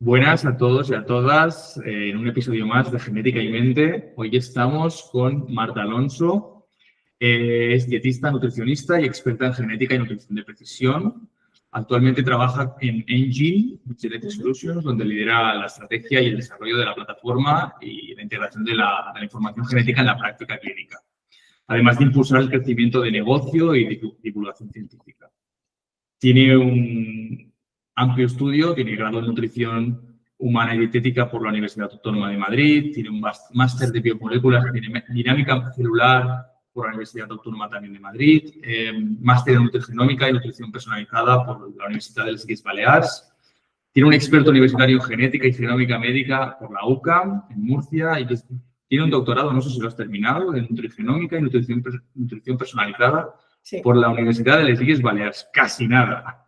Buenas a todos y a todas en un episodio más de Genética y Mente. Hoy estamos con Marta Alonso. Es dietista, nutricionista y experta en genética y nutrición de precisión. Actualmente trabaja en Engine Genetic Solutions, donde lidera la estrategia y el desarrollo de la plataforma y la integración de la información genética en la práctica clínica, además de impulsar el crecimiento de negocio y divulgación científica. Tiene un amplio estudio, tiene grado en nutrición humana y dietética por la Universidad Autónoma de Madrid, tiene un máster de biomoléculas, dinámica celular por la Universidad Autónoma también de Madrid, máster en nutrigenómica y nutrición personalizada por la Universidad de les Illes Balears. Tiene un experto universitario en genética y genómica médica por la UCAM en Murcia y tiene un doctorado, no sé si lo has terminado, en nutrigenómica y nutrición personalizada. Sí. Por la Universidad de les Illes Balears. Casi nada.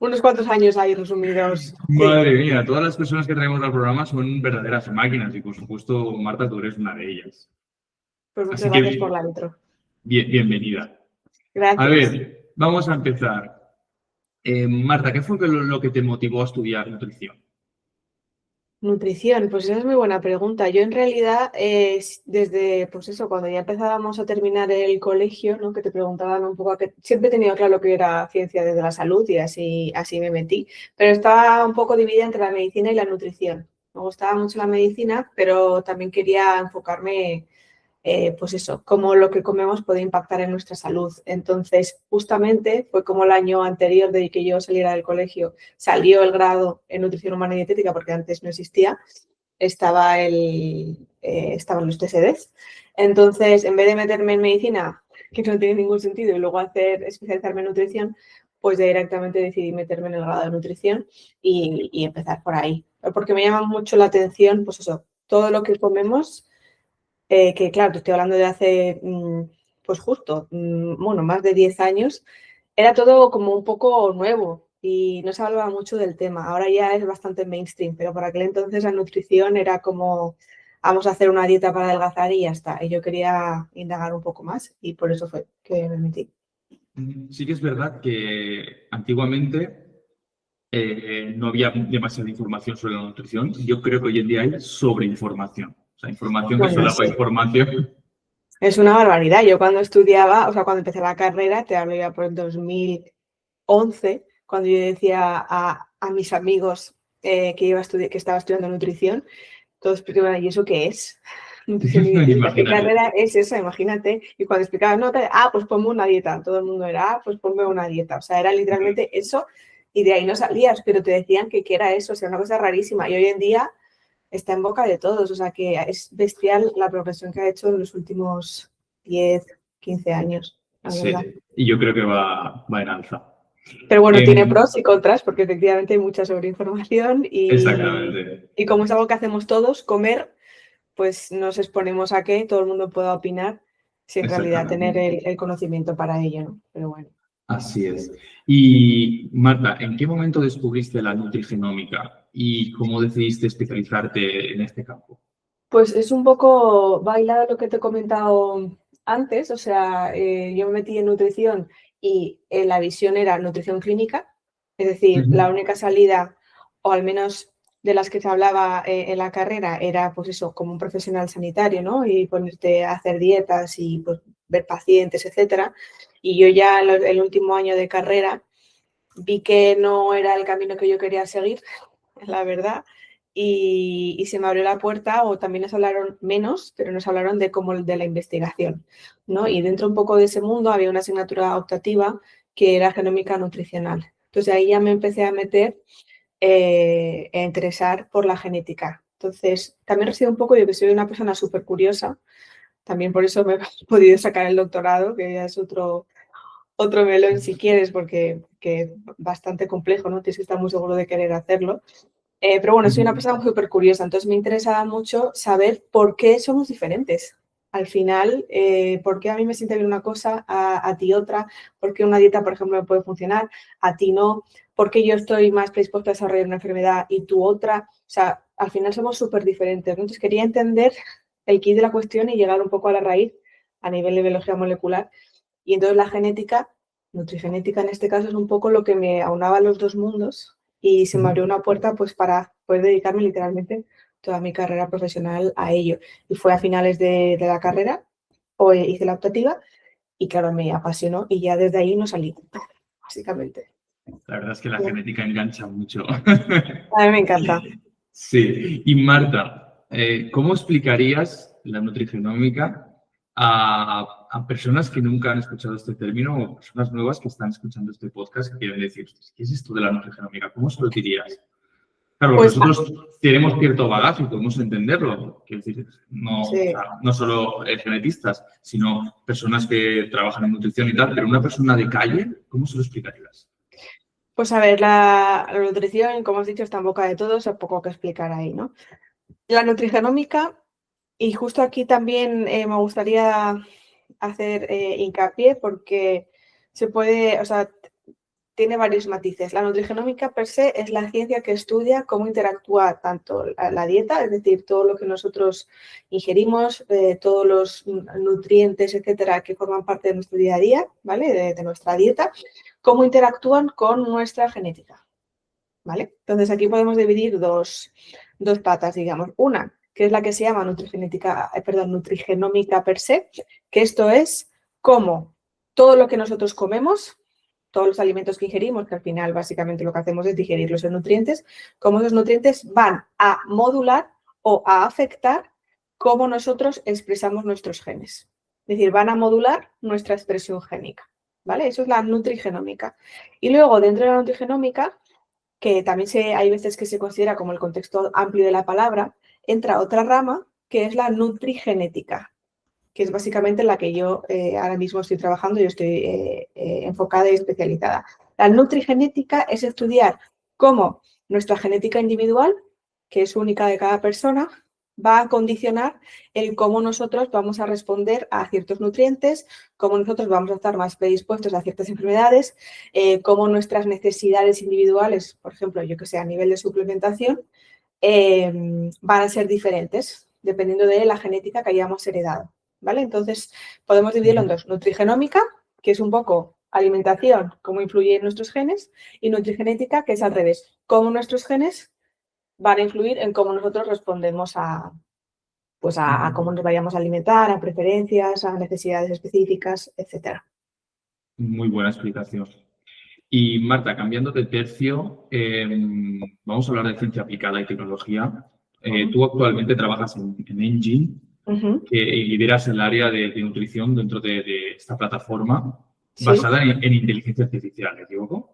Unos cuantos años ahí resumidos. Madre mía, todas las personas que traemos al programa son verdaderas máquinas y, por supuesto, Marta, tú eres una de ellas. Pues muchas gracias por la intro. Bienvenida. Gracias. A ver, vamos a empezar. Marta, ¿qué fue lo que te motivó a estudiar nutrición? Nutrición, pues esa es muy buena pregunta. Yo en realidad, desde, pues eso, cuando ya empezábamos a terminar el colegio, ¿no? Que te preguntaban un poco, siempre he tenido claro que era ciencia desde la salud y así me metí, pero estaba un poco dividida entre la medicina y la nutrición. Me gustaba mucho la medicina, pero también quería enfocarme, pues eso, cómo lo que comemos puede impactar en nuestra salud. Entonces, justamente fue como el año anterior de que yo saliera del colegio, salió el grado en nutrición humana y dietética, porque antes no existía, estaban los TSDs. Entonces, en vez de meterme en medicina, que no tiene ningún sentido, y luego especializarme en nutrición, pues directamente decidí meterme en el grado de nutrición y empezar por ahí. Porque me llama mucho la atención, pues eso, todo lo que comemos. Que claro, te estoy hablando de hace, pues justo, bueno, más de 10 años, era todo como un poco nuevo y no se hablaba mucho del tema. Ahora ya es bastante mainstream, pero por aquel entonces la nutrición era como, vamos a hacer una dieta para adelgazar y ya está. Y yo quería indagar un poco más y por eso fue que me metí. Sí que es verdad que antiguamente no había demasiada información sobre la nutrición. Yo creo que hoy en día hay sobreinformación. O sea, información que solapa información. Es una barbaridad. Yo cuando estudiaba, o sea, cuando empecé la carrera, te hablo ya por el 2011, cuando yo decía a mis amigos que estaba estudiando nutrición, todos explicaban, ¿y eso qué es? Nutrición y dietética. ¿Qué carrera es esa? Imagínate. Y cuando explicaban, no, pues ponme una dieta. Todo el mundo era, pues ponme una dieta. O sea, era literalmente eso y de ahí no salías, pero te decían que era eso, o sea, una cosa rarísima. Y hoy en día está en boca de todos, o sea, que es bestial la progresión que ha hecho en los últimos 10, 15 años. Sí, y yo creo que va en alza. Pero bueno, tiene pros y contras, porque efectivamente hay mucha sobreinformación Exactamente. Y como es algo que hacemos todos, comer, pues nos exponemos a que todo el mundo pueda opinar sin realidad tener el conocimiento para ello, ¿no? Pero bueno. Así es. Y Marta, ¿en qué momento descubriste la nutrigenómica y cómo decidiste especializarte en este campo? Pues es un poco bailado lo que te he comentado antes, o sea, yo me metí en nutrición y la visión era nutrición clínica, es decir, la única salida, o al menos de las que se hablaba en la carrera, era pues eso, como un profesional sanitario, ¿no? Y ponerte a hacer dietas y pues, ver pacientes, etcétera. Y yo ya el último año de carrera vi que no era el camino que yo quería seguir, la verdad. Y se me abrió la puerta, o también nos hablaron menos, pero nos hablaron de como de la investigación, ¿no? Y dentro un poco de ese mundo había una asignatura optativa que era genómica nutricional. Entonces ahí ya me empecé a meter, a interesar por la genética. Entonces también reside un poco yo que soy una persona súper curiosa, también por eso me he podido sacar el doctorado, que ya es otro melón si quieres, porque es bastante complejo, ¿no? Tienes que estar muy seguro de querer hacerlo. Pero bueno, soy una persona súper curiosa, entonces me interesaba mucho saber por qué somos diferentes. Al final, ¿por qué a mí me siente bien una cosa, a ti otra? ¿Por qué una dieta, por ejemplo, me puede funcionar, a ti no? ¿Por qué yo estoy más predispuesta a desarrollar una enfermedad y tú otra? O sea, al final somos súper diferentes, ¿no? Entonces quería entender el quid de la cuestión y llegar un poco a la raíz a nivel de biología molecular. Y entonces la genética, nutrigenética en este caso, es un poco lo que me aunaba los dos mundos y se me abrió una puerta pues para poder dedicarme literalmente toda mi carrera profesional a ello. Y fue a finales de la carrera, hice la optativa y claro, me apasionó y ya desde ahí no salí, básicamente. La verdad es que la genética engancha mucho. A mí me encanta. Sí. Y Marta, ¿cómo explicarías la nutrigenómica a personas que nunca han escuchado este término o personas nuevas que están escuchando este podcast que quieren decir, ¿qué es esto de la nutrigenómica? ¿Cómo se lo dirías? Claro, Pues nosotros tenemos cierto bagaje y podemos entenderlo. Quiero decir, no, o sí. sea, no solo genetistas, sino personas que trabajan en nutrición y tal, pero una persona de calle, ¿cómo se lo explicarías? Pues a ver, la nutrición, como has dicho, está en boca de todos, hay poco que explicar ahí, ¿no? La nutrigenómica, y justo aquí también me gustaría hacer hincapié porque se puede, o sea, tiene varios matices. La nutrigenómica per se es la ciencia que estudia cómo interactúa tanto la dieta, es decir, todo lo que nosotros ingerimos, todos los nutrientes, etcétera, que forman parte de nuestro día a día, ¿vale? De nuestra dieta, cómo interactúan con nuestra genética, ¿vale? Entonces aquí podemos dividir dos patas, digamos. Una, que es la que se llama nutrigenómica per se, que esto es cómo todo lo que nosotros comemos, todos los alimentos que ingerimos, que al final básicamente lo que hacemos es digerir los nutrientes, cómo esos nutrientes van a modular o a afectar cómo nosotros expresamos nuestros genes. Es decir, van a modular nuestra expresión génica, ¿vale? Eso es la nutrigenómica. Y luego, dentro de la nutrigenómica, que también hay veces que se considera como el contexto amplio de la palabra, entra otra rama que es la nutrigenética, que es básicamente la que yo ahora mismo estoy trabajando y estoy enfocada y especializada. La nutrigenética es estudiar cómo nuestra genética individual, que es única de cada persona, va a condicionar el cómo nosotros vamos a responder a ciertos nutrientes, cómo nosotros vamos a estar más predispuestos a ciertas enfermedades, cómo nuestras necesidades individuales, por ejemplo, yo que sé, a nivel de suplementación, van a ser diferentes dependiendo de la genética que hayamos heredado, ¿vale? Entonces, podemos dividirlo en dos. Nutrigenómica, que es un poco alimentación, cómo influye en nuestros genes, y nutrigenética, que es al revés, cómo nuestros genes van a influir en cómo nosotros respondemos pues a cómo nos vayamos a alimentar, a preferencias, a necesidades específicas, etc. Muy buena explicación. Y Marta, cambiando de tercio, vamos a hablar de ciencia aplicada y tecnología. Tú actualmente trabajas en Engine y lideras el área de nutrición dentro de esta plataforma basada en inteligencia artificial, ¿me equivoco?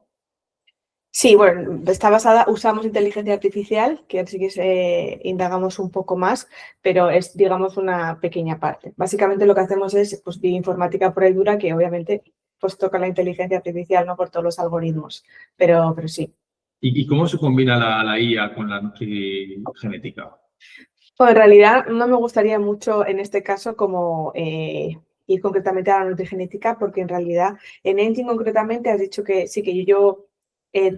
Sí, bueno, está basada, usamos inteligencia artificial, que así que indagamos un poco más, pero es, digamos, una pequeña parte. Básicamente lo que hacemos es pues, bioinformática pura y dura, que obviamente pues toca la inteligencia artificial, no por todos los algoritmos, pero sí. ¿Y cómo se combina la IA con la nutrigenética? Pues en realidad no me gustaría mucho en este caso como ir concretamente a la nutrigenética, porque en realidad en Engine concretamente has dicho que sí que yo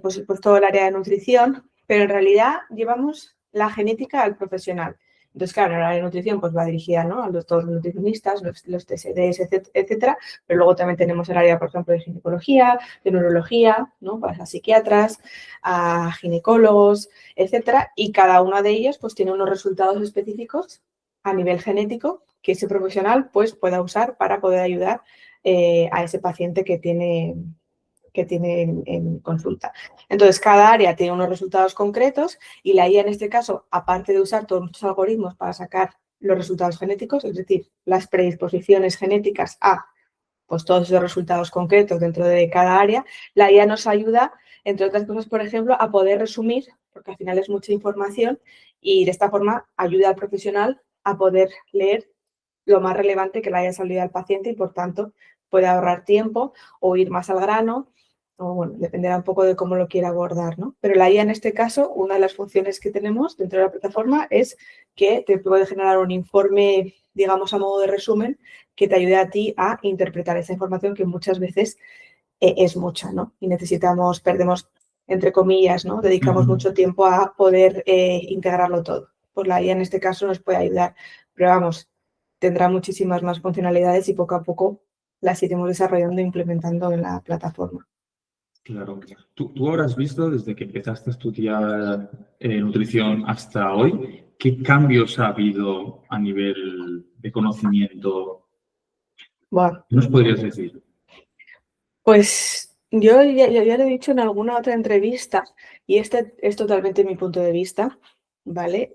pues todo el área de nutrición, pero en realidad llevamos la genética al profesional. Entonces, claro, en el área de nutrición pues va dirigida, ¿no? todos los nutricionistas, los TSDs, etcétera, pero luego también tenemos el área, por ejemplo, de ginecología, de neurología, ¿no? Para psiquiatras, a ginecólogos, etcétera, y cada uno de ellos pues tiene unos resultados específicos a nivel genético que ese profesional pues pueda usar para poder ayudar a ese paciente que tiene en consulta. Entonces, cada área tiene unos resultados concretos y la IA en este caso, aparte de usar todos nuestros algoritmos para sacar los resultados genéticos, es decir, las predisposiciones genéticas a pues, todos esos resultados concretos dentro de cada área, la IA nos ayuda, entre otras cosas, por ejemplo, a poder resumir, porque al final es mucha información, y de esta forma ayuda al profesional a poder leer lo más relevante que le haya salido al paciente y, por tanto, puede ahorrar tiempo o ir más al grano, o bueno, dependerá un poco de cómo lo quiera abordar, ¿no? Pero la IA en este caso, una de las funciones que tenemos dentro de la plataforma es que te puede generar un informe, digamos, a modo de resumen, que te ayude a ti a interpretar esa información que muchas veces es mucha, ¿no? Y perdemos, entre comillas, ¿no? Dedicamos mucho tiempo a poder integrarlo todo. Pues la IA en este caso nos puede ayudar, pero vamos, tendrá muchísimas más funcionalidades y poco a poco las iremos desarrollando e implementando en la plataforma. Claro. Tú habrás visto desde que empezaste a estudiar nutrición hasta hoy, ¿qué cambios ha habido a nivel de conocimiento? Bueno, ¿Qué nos podrías decir? pues yo ya lo he dicho en alguna otra entrevista y este es totalmente mi punto de vista, ¿vale?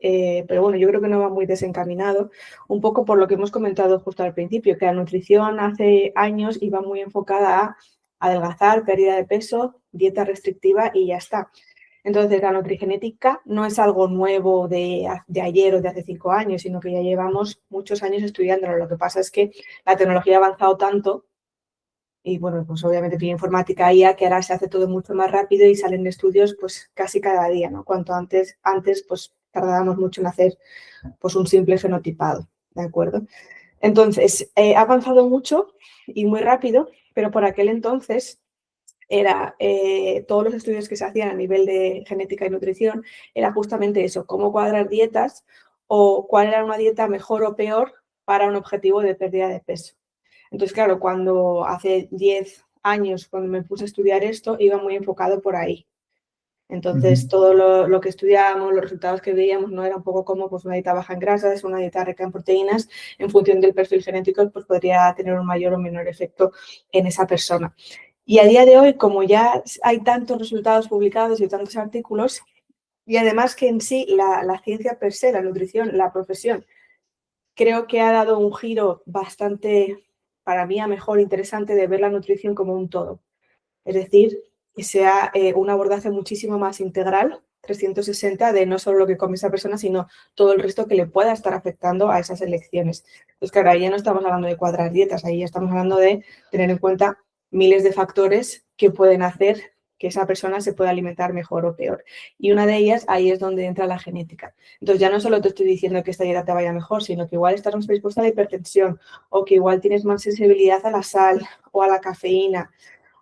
Pero bueno, yo creo que no va muy desencaminado, un poco por lo que hemos comentado justo al principio, que la nutrición hace años iba muy enfocada a adelgazar, pérdida de peso, dieta restrictiva y ya está. Entonces, la nutrigenética no es algo nuevo de ayer o de hace 5 años, sino que ya llevamos muchos años estudiándolo. Lo que pasa es que la tecnología ha avanzado tanto y, bueno, pues obviamente bioinformática IA, que ahora se hace todo mucho más rápido y salen estudios pues casi cada día, ¿no? Cuanto antes pues tardábamos mucho en hacer pues un simple fenotipado, ¿de acuerdo? Entonces, ha avanzado mucho y muy rápido, pero por aquel entonces era todos los estudios que se hacían a nivel de genética y nutrición, era justamente eso, cómo cuadrar dietas o cuál era una dieta mejor o peor para un objetivo de pérdida de peso. Entonces, claro, cuando hace 10 años, cuando me puse a estudiar esto, iba muy enfocado por ahí. Entonces, todo lo que estudiábamos, los resultados que veíamos, no era un poco como pues, una dieta baja en grasas, una dieta rica en proteínas, en función del perfil genético, pues podría tener un mayor o menor efecto en esa persona. Y a día de hoy, como ya hay tantos resultados publicados y tantos artículos, y además que en sí la ciencia per se, la nutrición, la profesión, creo que ha dado un giro bastante, para mí, a mejor, interesante de ver la nutrición como un todo. Es decir, que sea un abordaje muchísimo más integral, 360, de no solo lo que come esa persona, sino todo el resto que le pueda estar afectando a esas elecciones. Entonces, claro, ahí ya no estamos hablando de cuadrar dietas, ahí ya estamos hablando de tener en cuenta miles de factores que pueden hacer que esa persona se pueda alimentar mejor o peor. Y una de ellas, ahí es donde entra la genética. Entonces, ya no solo te estoy diciendo que esta dieta te vaya mejor, sino que igual estás más predispuesta a la hipertensión o que igual tienes más sensibilidad a la sal o a la cafeína,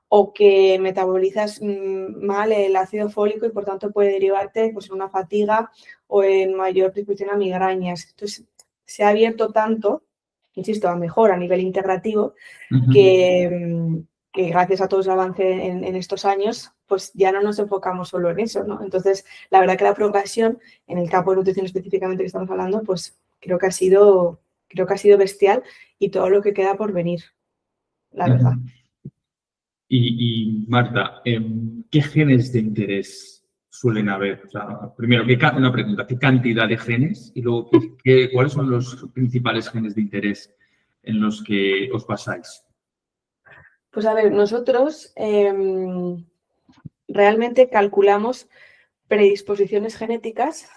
o que metabolizas mal el ácido fólico y por tanto puede derivarte pues, en una fatiga o en mayor predisposición a migrañas. Entonces, se ha abierto tanto, insisto, a mejor a nivel integrativo, que gracias a todo ese avance en estos años, pues ya no nos enfocamos solo en eso, ¿no? Entonces, la verdad que la progresión en el campo de nutrición específicamente que estamos hablando, pues creo que ha sido bestial y todo lo que queda por venir, la verdad. Y Marta, ¿qué genes de interés suelen haber? O sea, primero, una pregunta, ¿qué cantidad de genes? Y luego, ¿cuáles son los principales genes de interés en los que os basáis? Pues a ver, nosotros realmente calculamos predisposiciones genéticas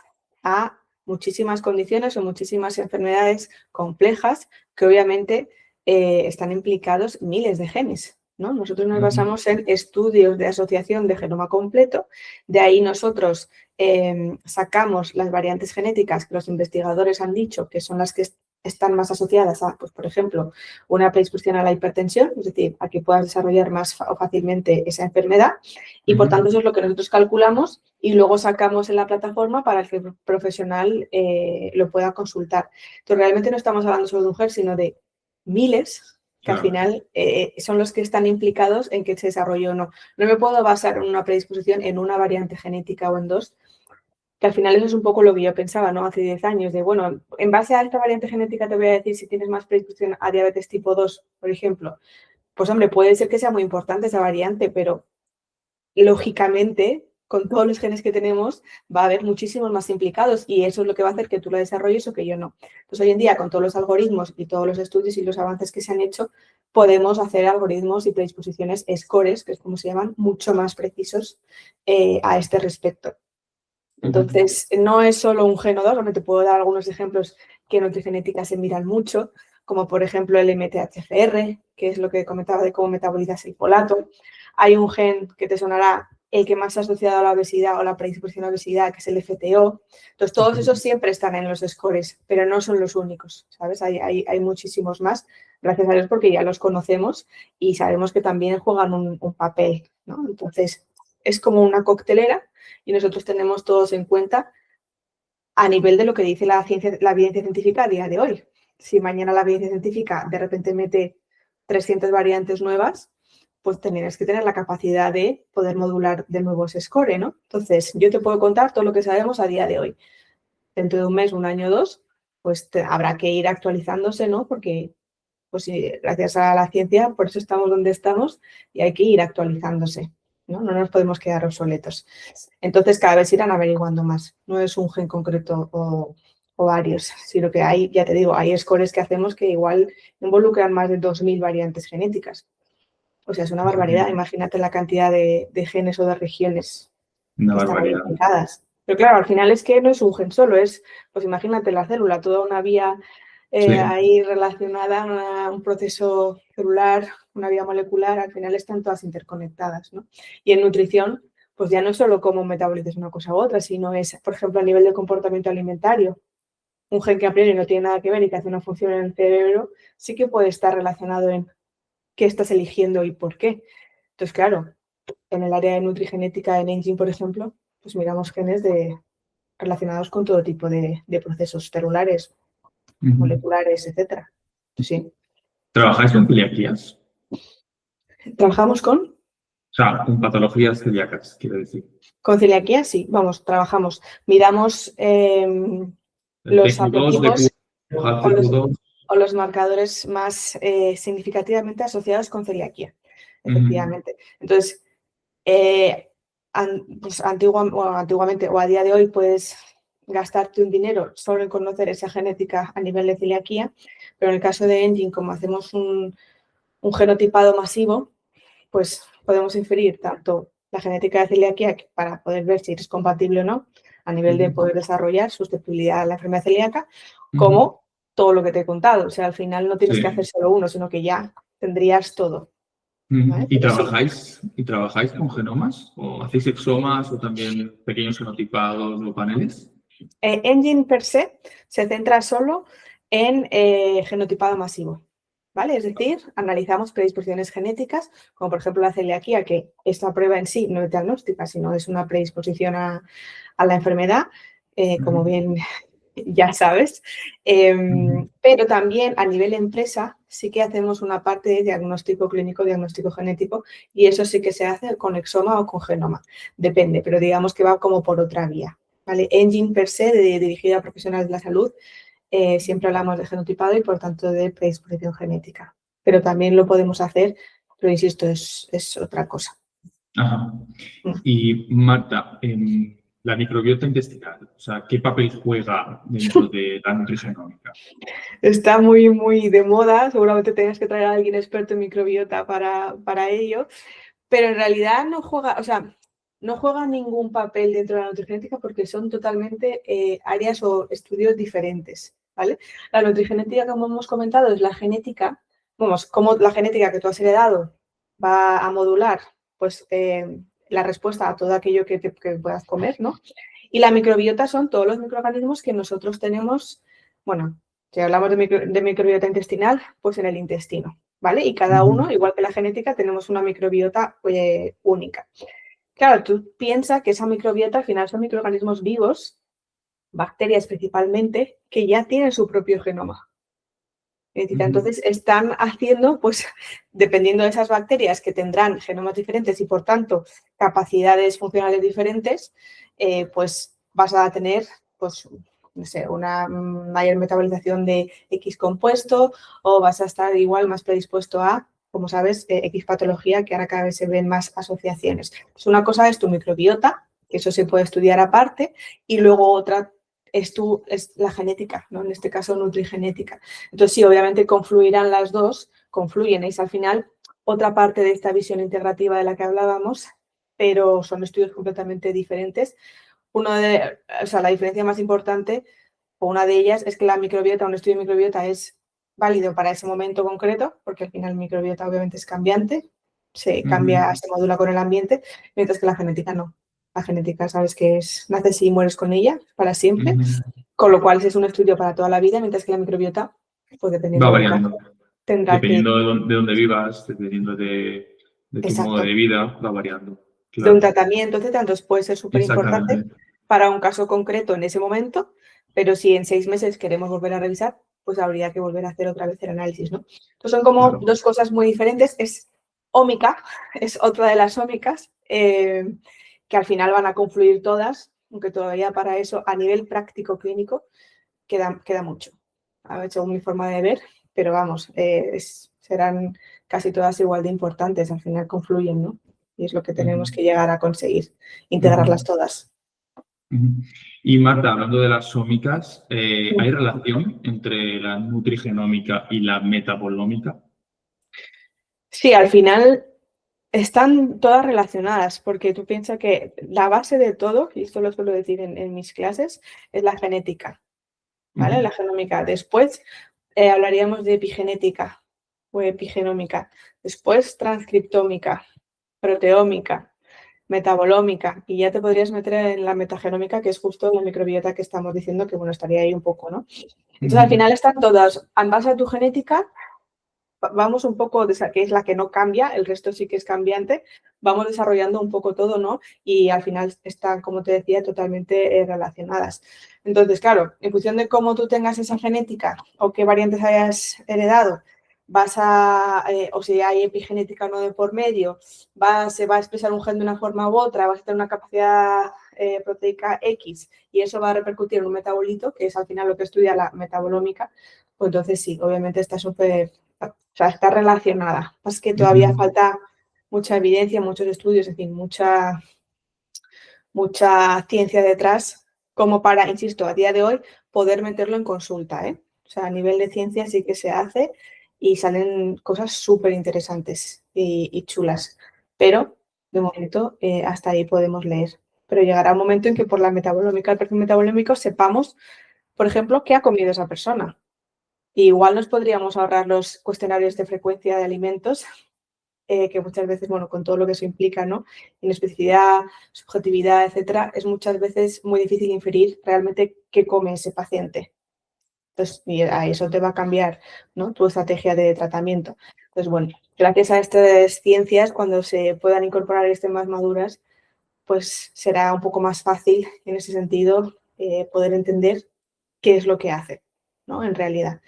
a muchísimas condiciones o muchísimas enfermedades complejas que obviamente están implicados miles de genes, ¿no? Nosotros nos basamos en estudios de asociación de genoma completo, de ahí nosotros sacamos las variantes genéticas que los investigadores han dicho que son las que están más asociadas a, pues, por ejemplo, una predisposición a la hipertensión, es decir, a que puedas desarrollar más fácilmente esa enfermedad, y por tanto eso es lo que nosotros calculamos y luego sacamos en la plataforma para que el profesional lo pueda consultar. Entonces, realmente no estamos hablando solo de un gen, sino de miles que al final son los que están implicados en que se desarrolle o no. No me puedo basar en una predisposición en una variante genética o en dos, que al final eso es un poco lo que yo pensaba, ¿no? Hace 10 años, de bueno, en base a esta variante genética te voy a decir si tienes más predisposición a diabetes tipo 2, por ejemplo. Pues hombre, puede ser que sea muy importante esa variante, pero lógicamente, con todos los genes que tenemos, va a haber muchísimos más implicados y eso es lo que va a hacer que tú la desarrolles o que yo no. Entonces, hoy en día, con todos los algoritmos y todos los estudios y los avances que se han hecho, podemos hacer algoritmos y predisposiciones scores, que es como se llaman, mucho más precisos a este respecto. Entonces, no es solo un gen o dos, donde te puedo dar algunos ejemplos que en nutrigenética se miran mucho, como por ejemplo el MTHFR, que es lo que comentaba de cómo metabolizas el folato. Hay un gen que te sonará, el que más ha asociado a la obesidad o la predisposición a la obesidad, que es el FTO. Entonces, todos esos siempre están en los scores, pero no son los únicos, ¿sabes? Hay muchísimos más, gracias a Dios, porque ya los conocemos y sabemos que también juegan un papel, ¿no? Entonces, es como una coctelera y nosotros tenemos todos en cuenta a nivel de lo que dice la evidencia científica a día de hoy. Si mañana la evidencia científica de repente mete 300 variantes nuevas, pues tienes que tener la capacidad de poder modular de nuevo ese score, ¿no? Entonces, yo te puedo contar todo lo que sabemos a día de hoy. Dentro de un mes, un año o dos, pues habrá que ir actualizándose, ¿no? Porque, pues sí, gracias a la ciencia, por eso estamos donde estamos y hay que ir actualizándose, ¿no? No nos podemos quedar obsoletos. Entonces, cada vez irán averiguando más. No es un gen concreto o varios, sino que hay, ya te digo, hay scores que hacemos que igual involucran más de 2000 variantes genéticas. O sea, es una barbaridad. Imagínate la cantidad de genes o de regiones Una que están ahí barbaridad. implicadas. Pero claro, al final es que no es un gen solo, es, pues imagínate la célula, toda una vía Sí. ahí relacionada a un proceso celular, una vía molecular, al final están todas interconectadas, ¿no? Y en nutrición, pues ya no es solo cómo metabolizas una cosa u otra, sino es, por ejemplo, a nivel de comportamiento alimentario. Un gen que a priori no tiene nada que ver y que hace una función en el cerebro, sí que puede estar relacionado en qué estás eligiendo y por qué. Entonces, claro, en el área de nutrigenética, en Engine, por ejemplo, pues miramos genes relacionados con todo tipo de procesos celulares, moleculares, etcétera. Sí. ¿Trabajáis con celiaquías? ¿Trabajamos con? O sea, con patologías celíacas, quiero decir. Con celiaquía, sí, vamos, trabajamos. Miramos El los PQ2, apellidos HCQ2. o los marcadores más significativamente asociados con celiaquía, efectivamente. Entonces, pues antiguamente o a día de hoy puedes gastarte un dinero solo en conocer esa genética a nivel de celiaquía, pero en el caso de Engine, como hacemos un genotipado masivo, pues podemos inferir tanto la genética de celiaquía para poder ver si eres compatible o no, a nivel de poder desarrollar susceptibilidad a la enfermedad celíaca, como todo lo que te he contado. O sea, al final no tienes que hacer solo uno, sino que ya tendrías todo. ¿Vale? ¿Y trabajáis con genomas? ¿O hacéis exomas o también pequeños genotipados o paneles? Engine per se centra solo en genotipado masivo, ¿vale? Es decir, analizamos predisposiciones genéticas, como por ejemplo la celiaquía, que esta prueba en sí no es diagnóstica, sino es una predisposición a la enfermedad, como bien ya sabes. Pero también a nivel empresa sí que hacemos una parte de diagnóstico clínico, diagnóstico genético, y eso sí que se hace con exoma o con genoma. Depende, pero digamos que va como por otra vía. ¿Vale? Engine per se, dirigida a profesionales de la salud, siempre hablamos de genotipado y por tanto de predisposición genética. Pero también lo podemos hacer, pero insisto, es otra cosa. Ajá. Y Marta, la microbiota intestinal, o sea, ¿qué papel juega dentro de la nutrigenómica? Está muy, muy de moda, seguramente tengas que traer a alguien experto en microbiota para ello, pero en realidad no juega, o sea, no juega ningún papel dentro de la nutrigenética porque son totalmente áreas o estudios diferentes, ¿vale? La nutrigenética, como hemos comentado, es la genética, vamos, como la genética que tú has heredado va a modular, pues, la respuesta a todo aquello que puedas comer, ¿no? Y la microbiota son todos los microorganismos que nosotros tenemos, bueno, si hablamos de microbiota intestinal, pues en el intestino, ¿vale? Y cada uno, igual que la genética, tenemos una microbiota única. Claro, tú piensas que esa microbiota al final son microorganismos vivos, bacterias principalmente, que ya tienen su propio genoma. Entonces están haciendo, pues, dependiendo de esas bacterias que tendrán genomas diferentes y, por tanto, capacidades funcionales diferentes, pues vas a tener, pues, no sé, una mayor metabolización de X compuesto o vas a estar igual más predispuesto a, como sabes, X patología, que ahora cada vez se ven más asociaciones. Pues una cosa es tu microbiota, que eso se puede estudiar aparte, y luego otra es la genética, ¿no? En este caso, nutrigenética. Entonces, sí, obviamente confluirán las dos, confluyen, es al final otra parte de esta visión integrativa de la que hablábamos, pero son estudios completamente diferentes. La diferencia más importante, o una de ellas, es que la microbiota, un estudio de microbiota es válido para ese momento concreto, porque al final microbiota obviamente es cambiante, se cambia, se modula con el ambiente, mientras que la genética no. La genética, sabes que naces y mueres con ella para siempre, con lo cual es un estudio para toda la vida, mientras que la microbiota, pues dependiendo Va del variando. caso, tendrá Dependiendo de dónde vivas, dependiendo de tu exacto, modo de vida, va variando. de Claro. un tratamiento, etcétera. Entonces puede ser súper importante Exactamente. para un caso concreto en ese momento, pero si en 6 meses queremos volver a revisar, pues habría que volver a hacer otra vez el análisis, ¿no? Entonces son como dos cosas muy diferentes. Es Ómica es otra de las ómicas que al final van a confluir todas, aunque todavía para eso a nivel práctico clínico queda mucho. A ver, según mi forma de ver, pero vamos, serán casi todas igual de importantes, al final confluyen, ¿no? Y es lo que tenemos que llegar a conseguir, integrarlas todas. Y Marta, hablando de las ómicas, ¿hay relación entre la nutrigenómica y la metabolómica? Sí, al final están todas relacionadas, porque tú piensas que la base de todo, y esto lo suelo decir en mis clases, es la genética, ¿vale? La genómica. Después hablaríamos de epigenética o epigenómica. Después transcriptómica, proteómica, metabolómica, y ya te podrías meter en la metagenómica, que es justo la microbiota que estamos diciendo, que bueno, estaría ahí un poco, ¿no? Entonces, al final están todas, en base a tu genética, vamos un poco, que es la que no cambia, el resto sí que es cambiante, vamos desarrollando un poco todo, ¿no? Y al final están, como te decía, totalmente relacionadas. Entonces, claro, en función de cómo tú tengas esa genética o qué variantes hayas heredado, o si hay epigenética o no de por medio, se va a expresar un gen de una forma u otra, vas a tener una capacidad proteica X y eso va a repercutir en un metabolito, que es al final lo que estudia la metabolómica, pues entonces sí, obviamente está súper, o sea, está relacionada. Es que todavía falta mucha evidencia, muchos estudios, en fin, mucha ciencia detrás como para, insisto, a día de hoy poder meterlo en consulta, ¿eh? O sea, a nivel de ciencia sí que se hace y salen cosas súper interesantes y chulas. Pero, de momento, hasta ahí podemos leer. Pero llegará un momento en que por la metabolómica, el perfil metabolómico, sepamos, por ejemplo, qué ha comido esa persona. Y igual nos podríamos ahorrar los cuestionarios de frecuencia de alimentos, que muchas veces, bueno, con todo lo que eso implica, ¿no? Inespecificidad, subjetividad, etcétera, es muchas veces muy difícil inferir realmente qué come ese paciente. Entonces, y a eso te va a cambiar, ¿no? Tu estrategia de tratamiento. Entonces, bueno, gracias a estas ciencias, cuando se puedan incorporar y estén más maduras, pues será un poco más fácil en ese sentido poder entender qué es lo que hace, ¿no? En realidad.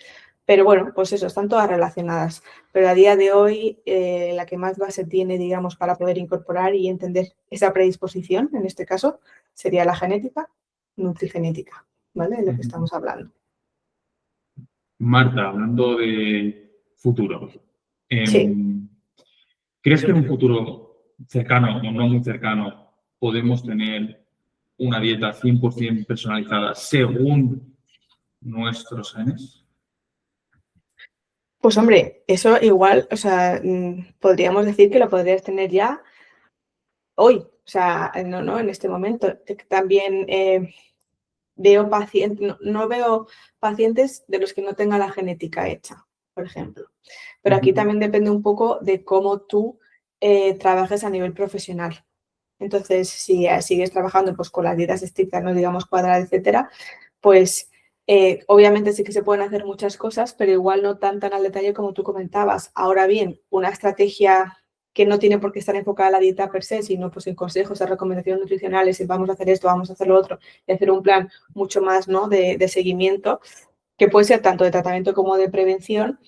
Pero bueno, pues eso, están todas relacionadas. Pero a día de hoy, la que más base tiene, digamos, para poder incorporar y entender esa predisposición, en este caso, sería la genética, nutrigenética, ¿vale? De lo que estamos hablando. Marta, hablando de futuro, Sí. ¿crees que en un futuro cercano o no muy cercano podemos tener una dieta 100% personalizada según nuestros genes? Pues hombre, eso igual, o sea, podríamos decir que lo podrías tener ya hoy, o sea, no en este momento. También veo pacientes, no veo pacientes de los que no tengan la genética hecha, por ejemplo. Pero aquí también depende un poco de cómo tú trabajes a nivel profesional. Entonces, si sigues trabajando pues, con las dietas estrictas, no digamos cuadradas, etcétera, pues obviamente sí que se pueden hacer muchas cosas, pero igual no tan al detalle como tú comentabas. Ahora bien, una estrategia que no tiene por qué estar enfocada a la dieta per se, sino pues en consejos, en recomendaciones nutricionales, y vamos a hacer esto, vamos a hacer lo otro, y hacer un plan mucho más, ¿no? de seguimiento, que puede ser tanto de tratamiento como de prevención.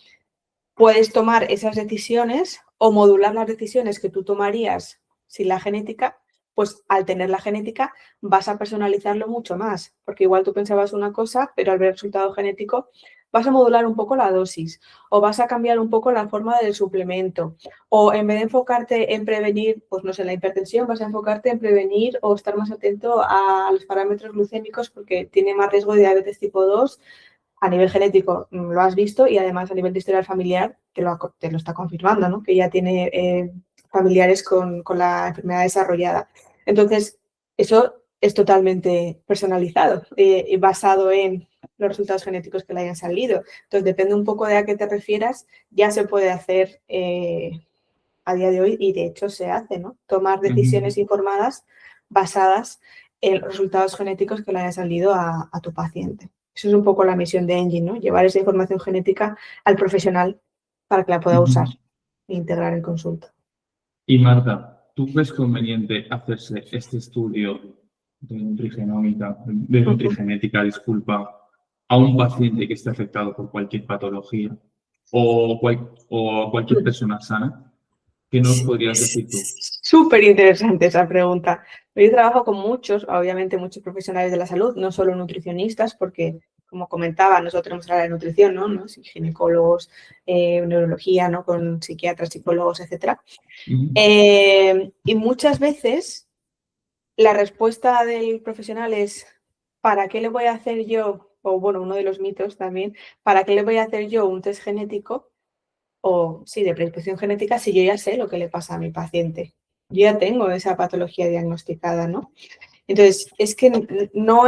Puedes tomar esas decisiones o modular las decisiones que tú tomarías sin la genética, pues al tener la genética vas a personalizarlo mucho más, porque igual tú pensabas una cosa, pero al ver el resultado genético vas a modular un poco la dosis o vas a cambiar un poco la forma del suplemento o en vez de enfocarte en prevenir, pues no sé, la hipertensión, vas a enfocarte en prevenir o estar más atento a los parámetros glucémicos porque tiene más riesgo de diabetes tipo 2 a nivel genético, lo has visto, y además a nivel de historial familiar te lo está confirmando, ¿no? Que ya tiene familiares con la enfermedad desarrollada. Entonces, eso es totalmente personalizado y basado en los resultados genéticos que le hayan salido. Entonces, depende un poco de a qué te refieras, ya se puede hacer a día de hoy y de hecho se hace, ¿no? Tomar decisiones informadas basadas en los resultados genéticos que le hayan salido a tu paciente. Eso es un poco la misión de Engine, ¿no? Llevar esa información genética al profesional para que la pueda usar e integrar en consulta. Y Marta, ¿tú ves conveniente hacerse este estudio de nutrigenética, disculpa, a un paciente que esté afectado por cualquier patología o a cualquier persona sana? ¿Qué nos podrías decir tú? Súper interesante esa pregunta. Yo trabajo con muchos, obviamente muchos profesionales de la salud, no solo nutricionistas, porque como comentaba, nosotros tenemos la de nutrición, ¿no? Sí, ginecólogos, neurología, ¿no? Con psiquiatras, psicólogos, etc. Y muchas veces la respuesta del profesional es, ¿para qué le voy a hacer yo? O bueno, uno de los mitos también, ¿para qué le voy a hacer yo un test genético? O sí, de predisposición genética, si yo ya sé lo que le pasa a mi paciente. Yo ya tengo esa patología diagnosticada, ¿no? Entonces, es que no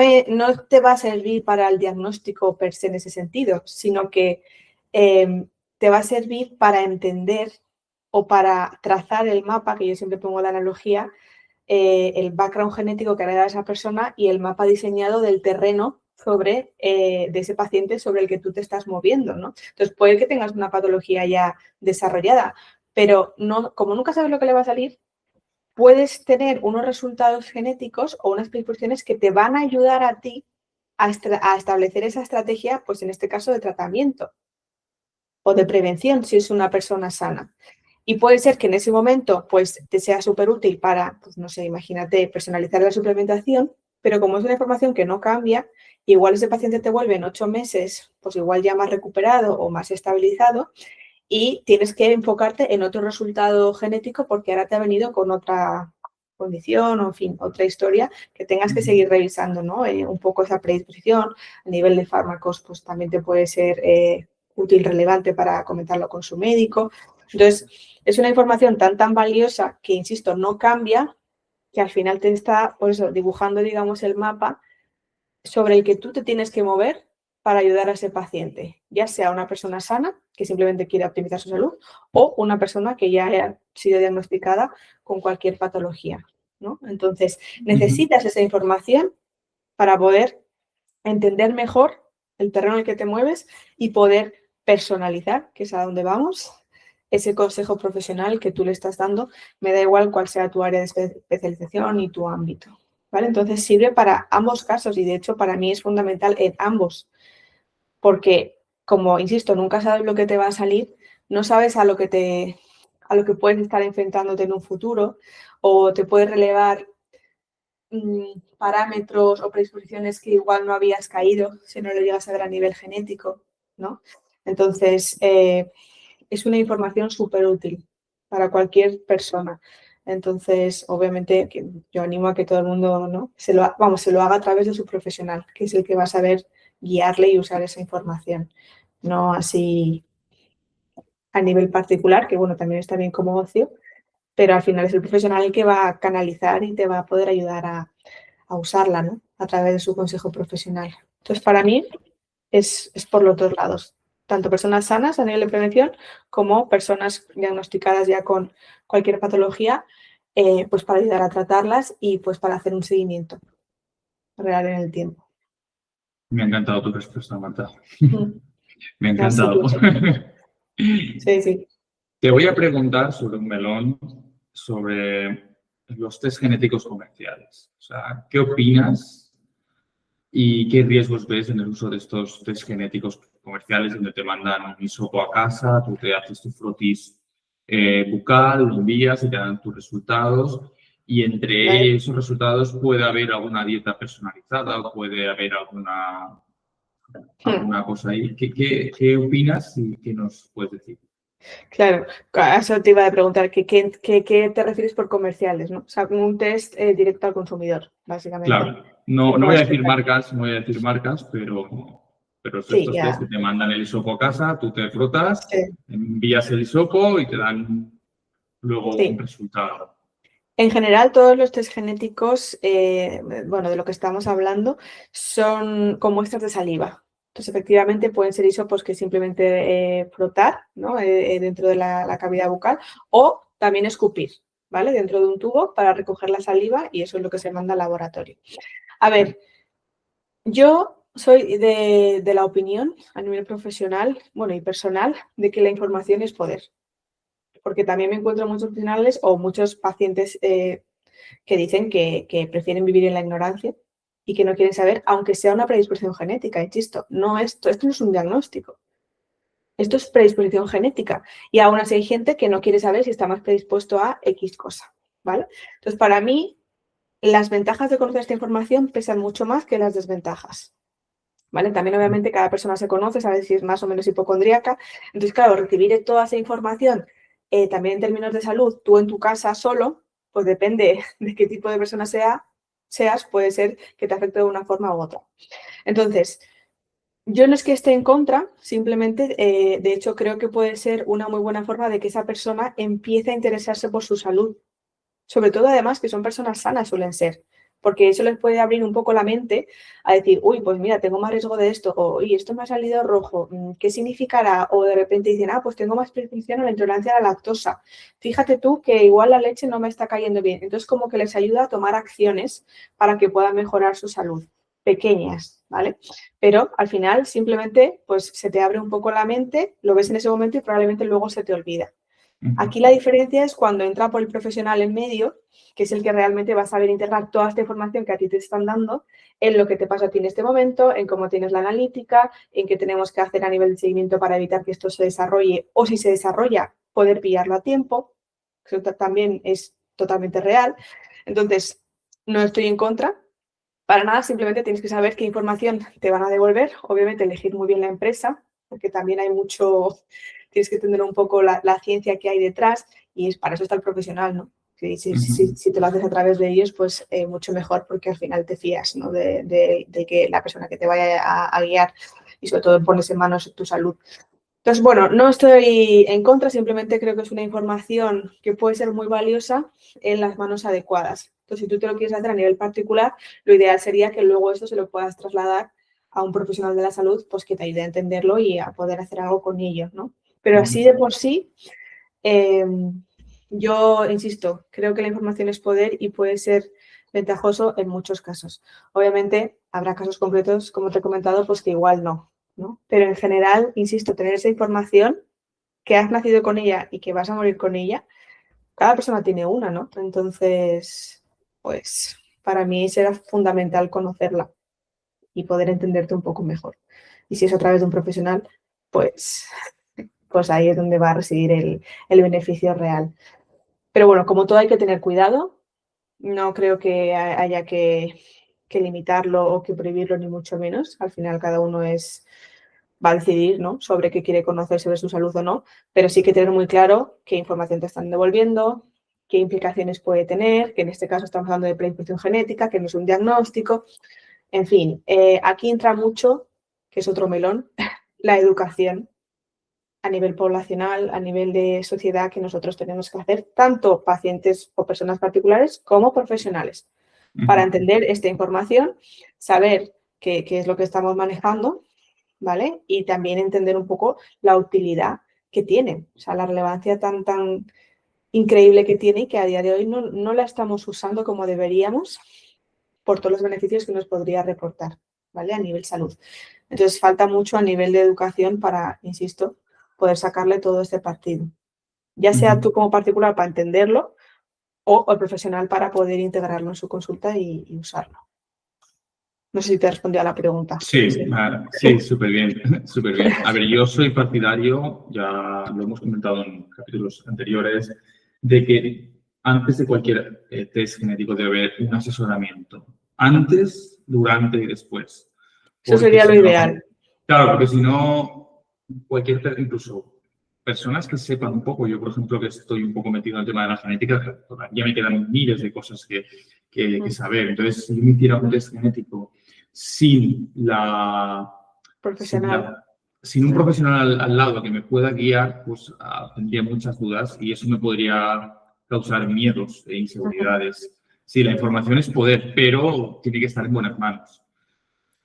te va a servir para el diagnóstico per se en ese sentido, sino que te va a servir para entender o para trazar el mapa, que yo siempre pongo la analogía, el background genético que hereda esa persona y el mapa diseñado del terreno de ese paciente sobre el que tú te estás moviendo, ¿no? Entonces, puede que tengas una patología ya desarrollada, pero como nunca sabes lo que le va a salir, puedes tener unos resultados genéticos o unas predisposiciones que te van a ayudar a ti a establecer esa estrategia, pues en este caso de tratamiento o de prevención, si es una persona sana. Y puede ser que en ese momento pues te sea súper útil para, pues no sé, imagínate, personalizar la suplementación, pero como es una información que no cambia, igual ese paciente te vuelve en 8 meses, pues igual ya más recuperado o más estabilizado y tienes que enfocarte en otro resultado genético porque ahora te ha venido con otra condición o, en fin, otra historia que tengas que seguir revisando, ¿no? Un poco esa predisposición a nivel de fármacos, pues también te puede ser útil, relevante para comentarlo con su médico. Entonces, es una información tan valiosa que, insisto, no cambia, que al final te está, por eso, dibujando, digamos, el mapa sobre el que tú te tienes que mover para ayudar a ese paciente, ya sea una persona sana que simplemente quiere optimizar su salud o una persona que ya ha sido diagnosticada con cualquier patología, ¿no? Entonces, necesitas esa información para poder entender mejor el terreno en el que te mueves y poder personalizar, que es a donde vamos, ese consejo profesional que tú le estás dando, me da igual cuál sea tu área de especialización y tu ámbito, ¿vale? Entonces sirve para ambos casos y de hecho para mí es fundamental en ambos, porque como insisto, nunca sabes lo que te va a salir, no sabes a lo que puedes estar enfrentándote en un futuro o te puedes relevar parámetros o predisposiciones que igual no habías caído si no lo llegas a ver a nivel genético, ¿no? Entonces, es una información súper útil para cualquier persona. Entonces, obviamente, yo animo a que todo el mundo, ¿no? se lo haga a través de su profesional, que es el que va a saber guiarle y usar esa información. No así a nivel particular, que bueno, también está bien como ocio, pero al final es el profesional el que va a canalizar y te va a poder ayudar a usarla, ¿no? A través de su consejo profesional. Entonces, para mí es por los dos lados, tanto personas sanas a nivel de prevención como personas diagnosticadas ya con cualquier patología, pues para ayudar a tratarlas y pues para hacer un seguimiento real en el tiempo. Me ha encantado tu respuesta, Marta. Mm. Me ha Así encantado. sí, sí. Te voy a preguntar sobre un melón, sobre los test genéticos comerciales. O sea, ¿qué opinas y qué riesgos ves en el uso de estos test genéticos comerciales donde te mandan un hisopo a casa, tú te haces tu frotis bucal, lo envías y te dan tus resultados? Y entre esos resultados puede haber alguna dieta personalizada o puede haber alguna cosa ahí. ¿Qué opinas y qué nos puedes decir? Claro, a eso te iba a preguntar, ¿qué te refieres por comerciales, ¿no? O sea, un test directo al consumidor, básicamente. Claro, no ¿Cómo voy a decir explicar? marcas, no voy a decir marcas, pero Sí, estos test ya. que te mandan el hisopo a casa, tú te frotas, Sí, envías el hisopo y te dan luego un sí. resultado. En general, todos los test genéticos, bueno, de lo que estamos hablando, son con muestras de saliva. Entonces, efectivamente, pueden ser hisopos que simplemente frotar, ¿no? Dentro de la cavidad bucal o también escupir, ¿vale? Dentro de un tubo para recoger la saliva y eso es lo que se manda al laboratorio. A ver, yo soy de la opinión a nivel profesional, bueno, y personal, de que la información es poder. Porque también me encuentro muchos profesionales o muchos pacientes que dicen que prefieren vivir en la ignorancia y que no quieren saber, aunque sea una predisposición genética, insisto, esto no es un diagnóstico. Esto es predisposición genética y aún así hay gente que no quiere saber si está más predispuesto a X cosa, ¿vale? Entonces, para mí, las ventajas de conocer esta información pesan mucho más que las desventajas, ¿vale? También, obviamente, cada persona se conoce, sabe si es más o menos hipocondríaca. Entonces, claro, recibir toda esa información, también en términos de salud, tú en tu casa solo, pues depende de qué tipo de persona seas, puede ser que te afecte de una forma u otra. Entonces, yo no es que esté en contra, simplemente, de hecho, creo que puede ser una muy buena forma de que esa persona empiece a interesarse por su salud. Sobre todo, además, que son personas sanas suelen ser, porque eso les puede abrir un poco la mente a decir, uy, pues mira, tengo más riesgo de esto, o uy, esto me ha salido rojo, ¿qué significará? O de repente dicen, pues tengo más predisposición a la intolerancia a la lactosa. Fíjate tú que igual la leche no me está cayendo bien. Entonces, como que les ayuda a tomar acciones para que puedan mejorar su salud, pequeñas, ¿vale? Pero al final simplemente pues se te abre un poco la mente, lo ves en ese momento y probablemente luego se te olvida. Aquí la diferencia es cuando entra por el profesional en medio, que es el que realmente va a saber integrar toda esta información que a ti te están dando en lo que te pasa a ti en este momento, en cómo tienes la analítica, en qué tenemos que hacer a nivel de seguimiento para evitar que esto se desarrolle o si se desarrolla, poder pillarlo a tiempo, que eso también es totalmente real. Entonces, no estoy en contra. Para nada, simplemente tienes que saber qué información te van a devolver. Obviamente, elegir muy bien la empresa, porque también hay mucho, tienes que entender un poco la ciencia que hay detrás y para eso está el profesional, ¿no? Si te lo haces a través de ellos, pues mucho mejor porque al final te fías, ¿no? de que la persona que te vaya a guiar y sobre todo pones en manos tu salud. Entonces, bueno, no estoy en contra, simplemente creo que es una información que puede ser muy valiosa en las manos adecuadas. Entonces, si tú te lo quieres hacer a nivel particular, lo ideal sería que luego esto se lo puedas trasladar a un profesional de la salud, pues que te ayude a entenderlo y a poder hacer algo con ello, ¿no? Pero así de por sí, yo insisto, creo que la información es poder y puede ser ventajoso en muchos casos. Obviamente, habrá casos concretos, como te he comentado, pues que igual no, ¿no? Pero en general, insisto, tener esa información que has nacido con ella y que vas a morir con ella, cada persona tiene una, ¿no? Entonces, pues para mí será fundamental conocerla y poder entenderte un poco mejor. Y si es a través de un profesional, pues, pues ahí es donde va a residir el beneficio real. Pero bueno, como todo hay que tener cuidado, no creo que haya que limitarlo o que prohibirlo, ni mucho menos. Al final cada uno va a decidir, ¿no?, sobre qué quiere conocer sobre su salud o no, pero sí que tener muy claro qué información te están devolviendo, qué implicaciones puede tener, que en este caso estamos hablando de predisposición genética, que no es un diagnóstico. En fin, aquí entra mucho, que es otro melón, la educación a nivel poblacional, a nivel de sociedad que nosotros tenemos que hacer, tanto pacientes o personas particulares como profesionales, para entender esta información, saber qué es lo que estamos manejando, ¿vale? Y también entender un poco la utilidad que tiene, o sea, la relevancia tan increíble que tiene y que a día de hoy no la estamos usando como deberíamos por todos los beneficios que nos podría reportar, ¿vale? A nivel salud. Entonces, falta mucho a nivel de educación para, insisto, poder sacarle todo este partido. Ya sea tú como particular para entenderlo o el profesional para poder integrarlo en su consulta y usarlo. No sé si te respondí a la pregunta. Sí, sí, súper bien, súper bien. A ver, yo soy partidario, ya lo hemos comentado en capítulos anteriores, de que antes de cualquier test genético debe haber un asesoramiento. Antes, durante y después. Eso sería lo ideal. Claro, porque si no, incluso personas que sepan un poco, yo por ejemplo que estoy un poco metido en el tema de la genética, ya me quedan miles de cosas que saber. Entonces, si yo me hiciera un test genético sin un profesional al lado que me pueda guiar, pues tendría muchas dudas y eso me podría causar miedos e inseguridades. Sí, la información es poder, pero tiene que estar en buenas manos.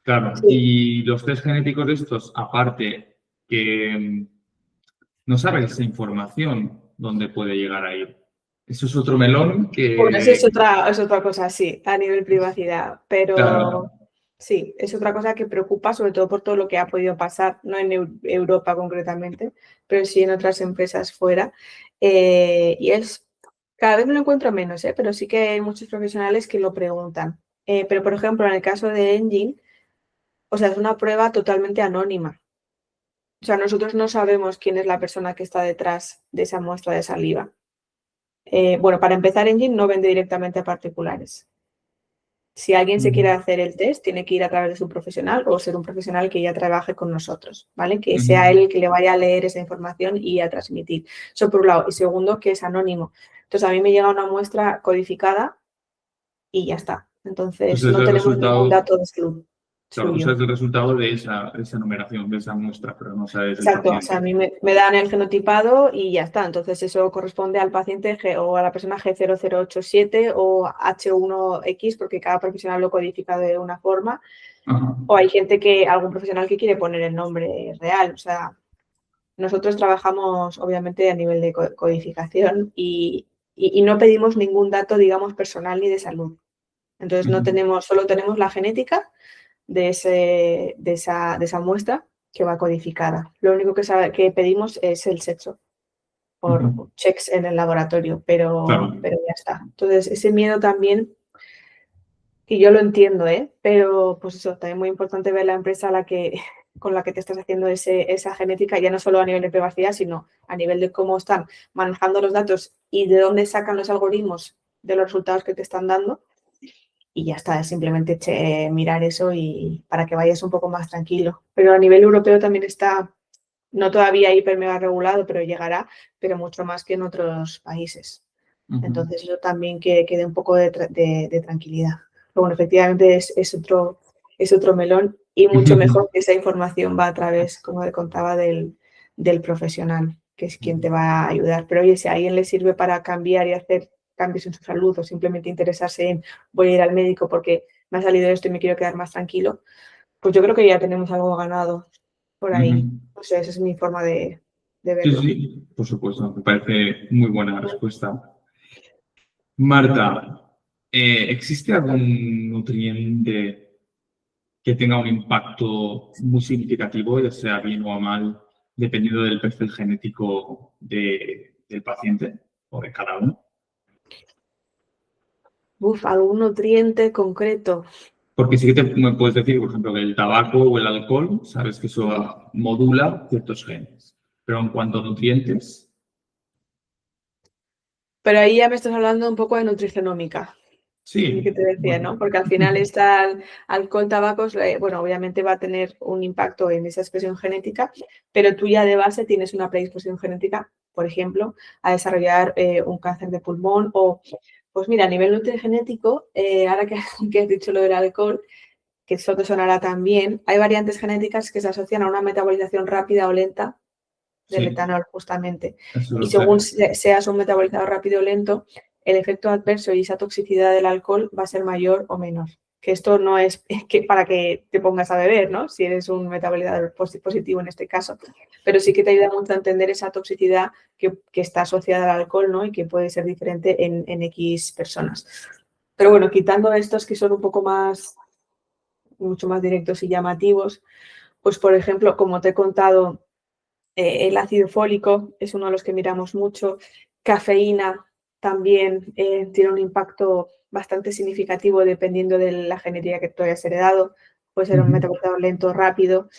Claro, sí. Y los test genéticos de estos, aparte que no sabes esa información dónde puede llegar a ir. Eso es otro melón que... Bueno, eso es otra cosa, sí, a nivel privacidad, pero claro. Sí, es otra cosa que preocupa, sobre todo por todo lo que ha podido pasar, no en Europa concretamente, pero sí en otras empresas fuera. Y cada vez me lo encuentro menos, pero sí que hay muchos profesionales que lo preguntan. Pero, por ejemplo, en el caso de Engine, o sea, es una prueba totalmente anónima. O sea, nosotros no sabemos quién es la persona que está detrás de esa muestra de saliva. Bueno, para empezar, Engine no vende directamente a particulares. Si alguien se quiere hacer el test, tiene que ir a través de su profesional o ser un profesional que ya trabaje con nosotros, ¿vale? Que sea él el que le vaya a leer esa información y a transmitir. Eso por un lado. Y segundo, que es anónimo. Entonces, a mí me llega una muestra codificada y ya está. Entonces, no tenemos ningún dato de salud. Claro, tú sabes el resultado de esa numeración, de esa muestra, pero no sabes el Exacto, paciente. o sea, a mí me dan el genotipado y ya está. Entonces, eso corresponde al paciente o a la persona G0087 o H1X, porque cada profesional lo codifica de una forma. Ajá. O hay algún profesional que quiere poner el nombre real. O sea, nosotros trabajamos obviamente a nivel de codificación y no pedimos ningún dato, digamos, personal ni de salud. Entonces, solo tenemos la genética de esa muestra que va codificada. Lo único que pedimos es el sexo por checks en el laboratorio, pero ya está. Entonces, ese miedo también, y yo lo entiendo, pero pues eso, también muy importante ver la empresa con la que te estás haciendo esa genética, ya no solo a nivel de privacidad, sino a nivel de cómo están manejando los datos y de dónde sacan los algoritmos de los resultados que te están dando. Y ya está, es simplemente mirar eso y para que vayas un poco más tranquilo. Pero a nivel europeo también está, no todavía hiper mega regulado, pero llegará, pero mucho más que en otros países. Entonces eso también que dé un poco de tranquilidad. Pero bueno, efectivamente es otro melón y mucho mejor que esa información va a través, como te contaba, del profesional, que es quien te va a ayudar. Pero oye, si a alguien le sirve para cambiar y hacer cambios en su salud o simplemente interesarse en voy a ir al médico porque me ha salido esto y me quiero quedar más tranquilo, pues yo creo que ya tenemos algo ganado por ahí. O sea, esa es mi forma de verlo. Sí, por supuesto, me parece muy buena respuesta. Marta, ¿existe algún nutriente que tenga un impacto muy significativo, ya sea bien o mal, dependiendo del perfil genético del paciente o de cada uno? ¿Algún nutriente concreto? Porque sí que me puedes decir, por ejemplo, que el tabaco o el alcohol, sabes que eso modula ciertos genes. Pero en cuanto a nutrientes... Pero ahí ya me estás hablando un poco de nutrigenómica. Sí. Que te decía, ¿no? Porque al final está alcohol, tabacos, bueno, obviamente va a tener un impacto en esa expresión genética, pero tú ya de base tienes una predisposición genética, por ejemplo, a desarrollar un cáncer de pulmón o, pues mira, a nivel nutrigenético, ahora que has dicho lo del alcohol, que eso te sonará también, hay variantes genéticas que se asocian a una metabolización rápida o lenta del etanol, justamente. Y según seas un metabolizador rápido o lento, el efecto adverso y esa toxicidad del alcohol va a ser mayor o menor. Que esto no es para que te pongas a beber, ¿no? Si eres un metabolizador positivo en este caso. Pero sí que te ayuda mucho a entender esa toxicidad que está asociada al alcohol, ¿no? Y que puede ser diferente en X personas. Pero bueno, quitando estos que son un poco mucho más directos y llamativos, pues por ejemplo, como te he contado, el ácido fólico es uno de los que miramos mucho. Cafeína también tiene un impacto bastante significativo dependiendo de la genética que tú hayas heredado. Puede ser un metabolizador lento, rápido.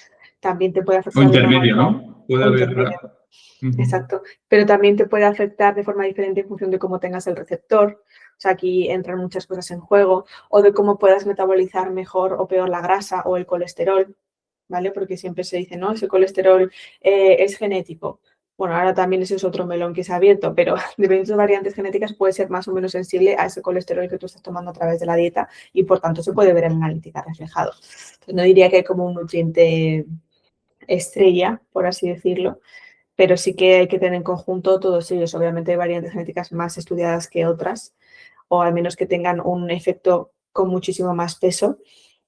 También te puede afectar o intermedio, ¿no? Puede haber... Exacto. Pero también te puede afectar de forma diferente en función de cómo tengas el receptor. O sea, aquí entran muchas cosas en juego. O de cómo puedas metabolizar mejor o peor la grasa o el colesterol. ¿Vale? Porque siempre se dice, ¿no? Ese colesterol es genético. Bueno, ahora también ese es otro melón que se ha abierto, pero dependiendo de variantes genéticas puede ser más o menos sensible a ese colesterol que tú estás tomando a través de la dieta y por tanto se puede ver en la analítica reflejado. Entonces, no diría que hay como un nutriente estrella, por así decirlo, pero sí que hay que tener en conjunto todos ellos. Obviamente hay variantes genéticas más estudiadas que otras, o al menos que tengan un efecto con muchísimo más peso,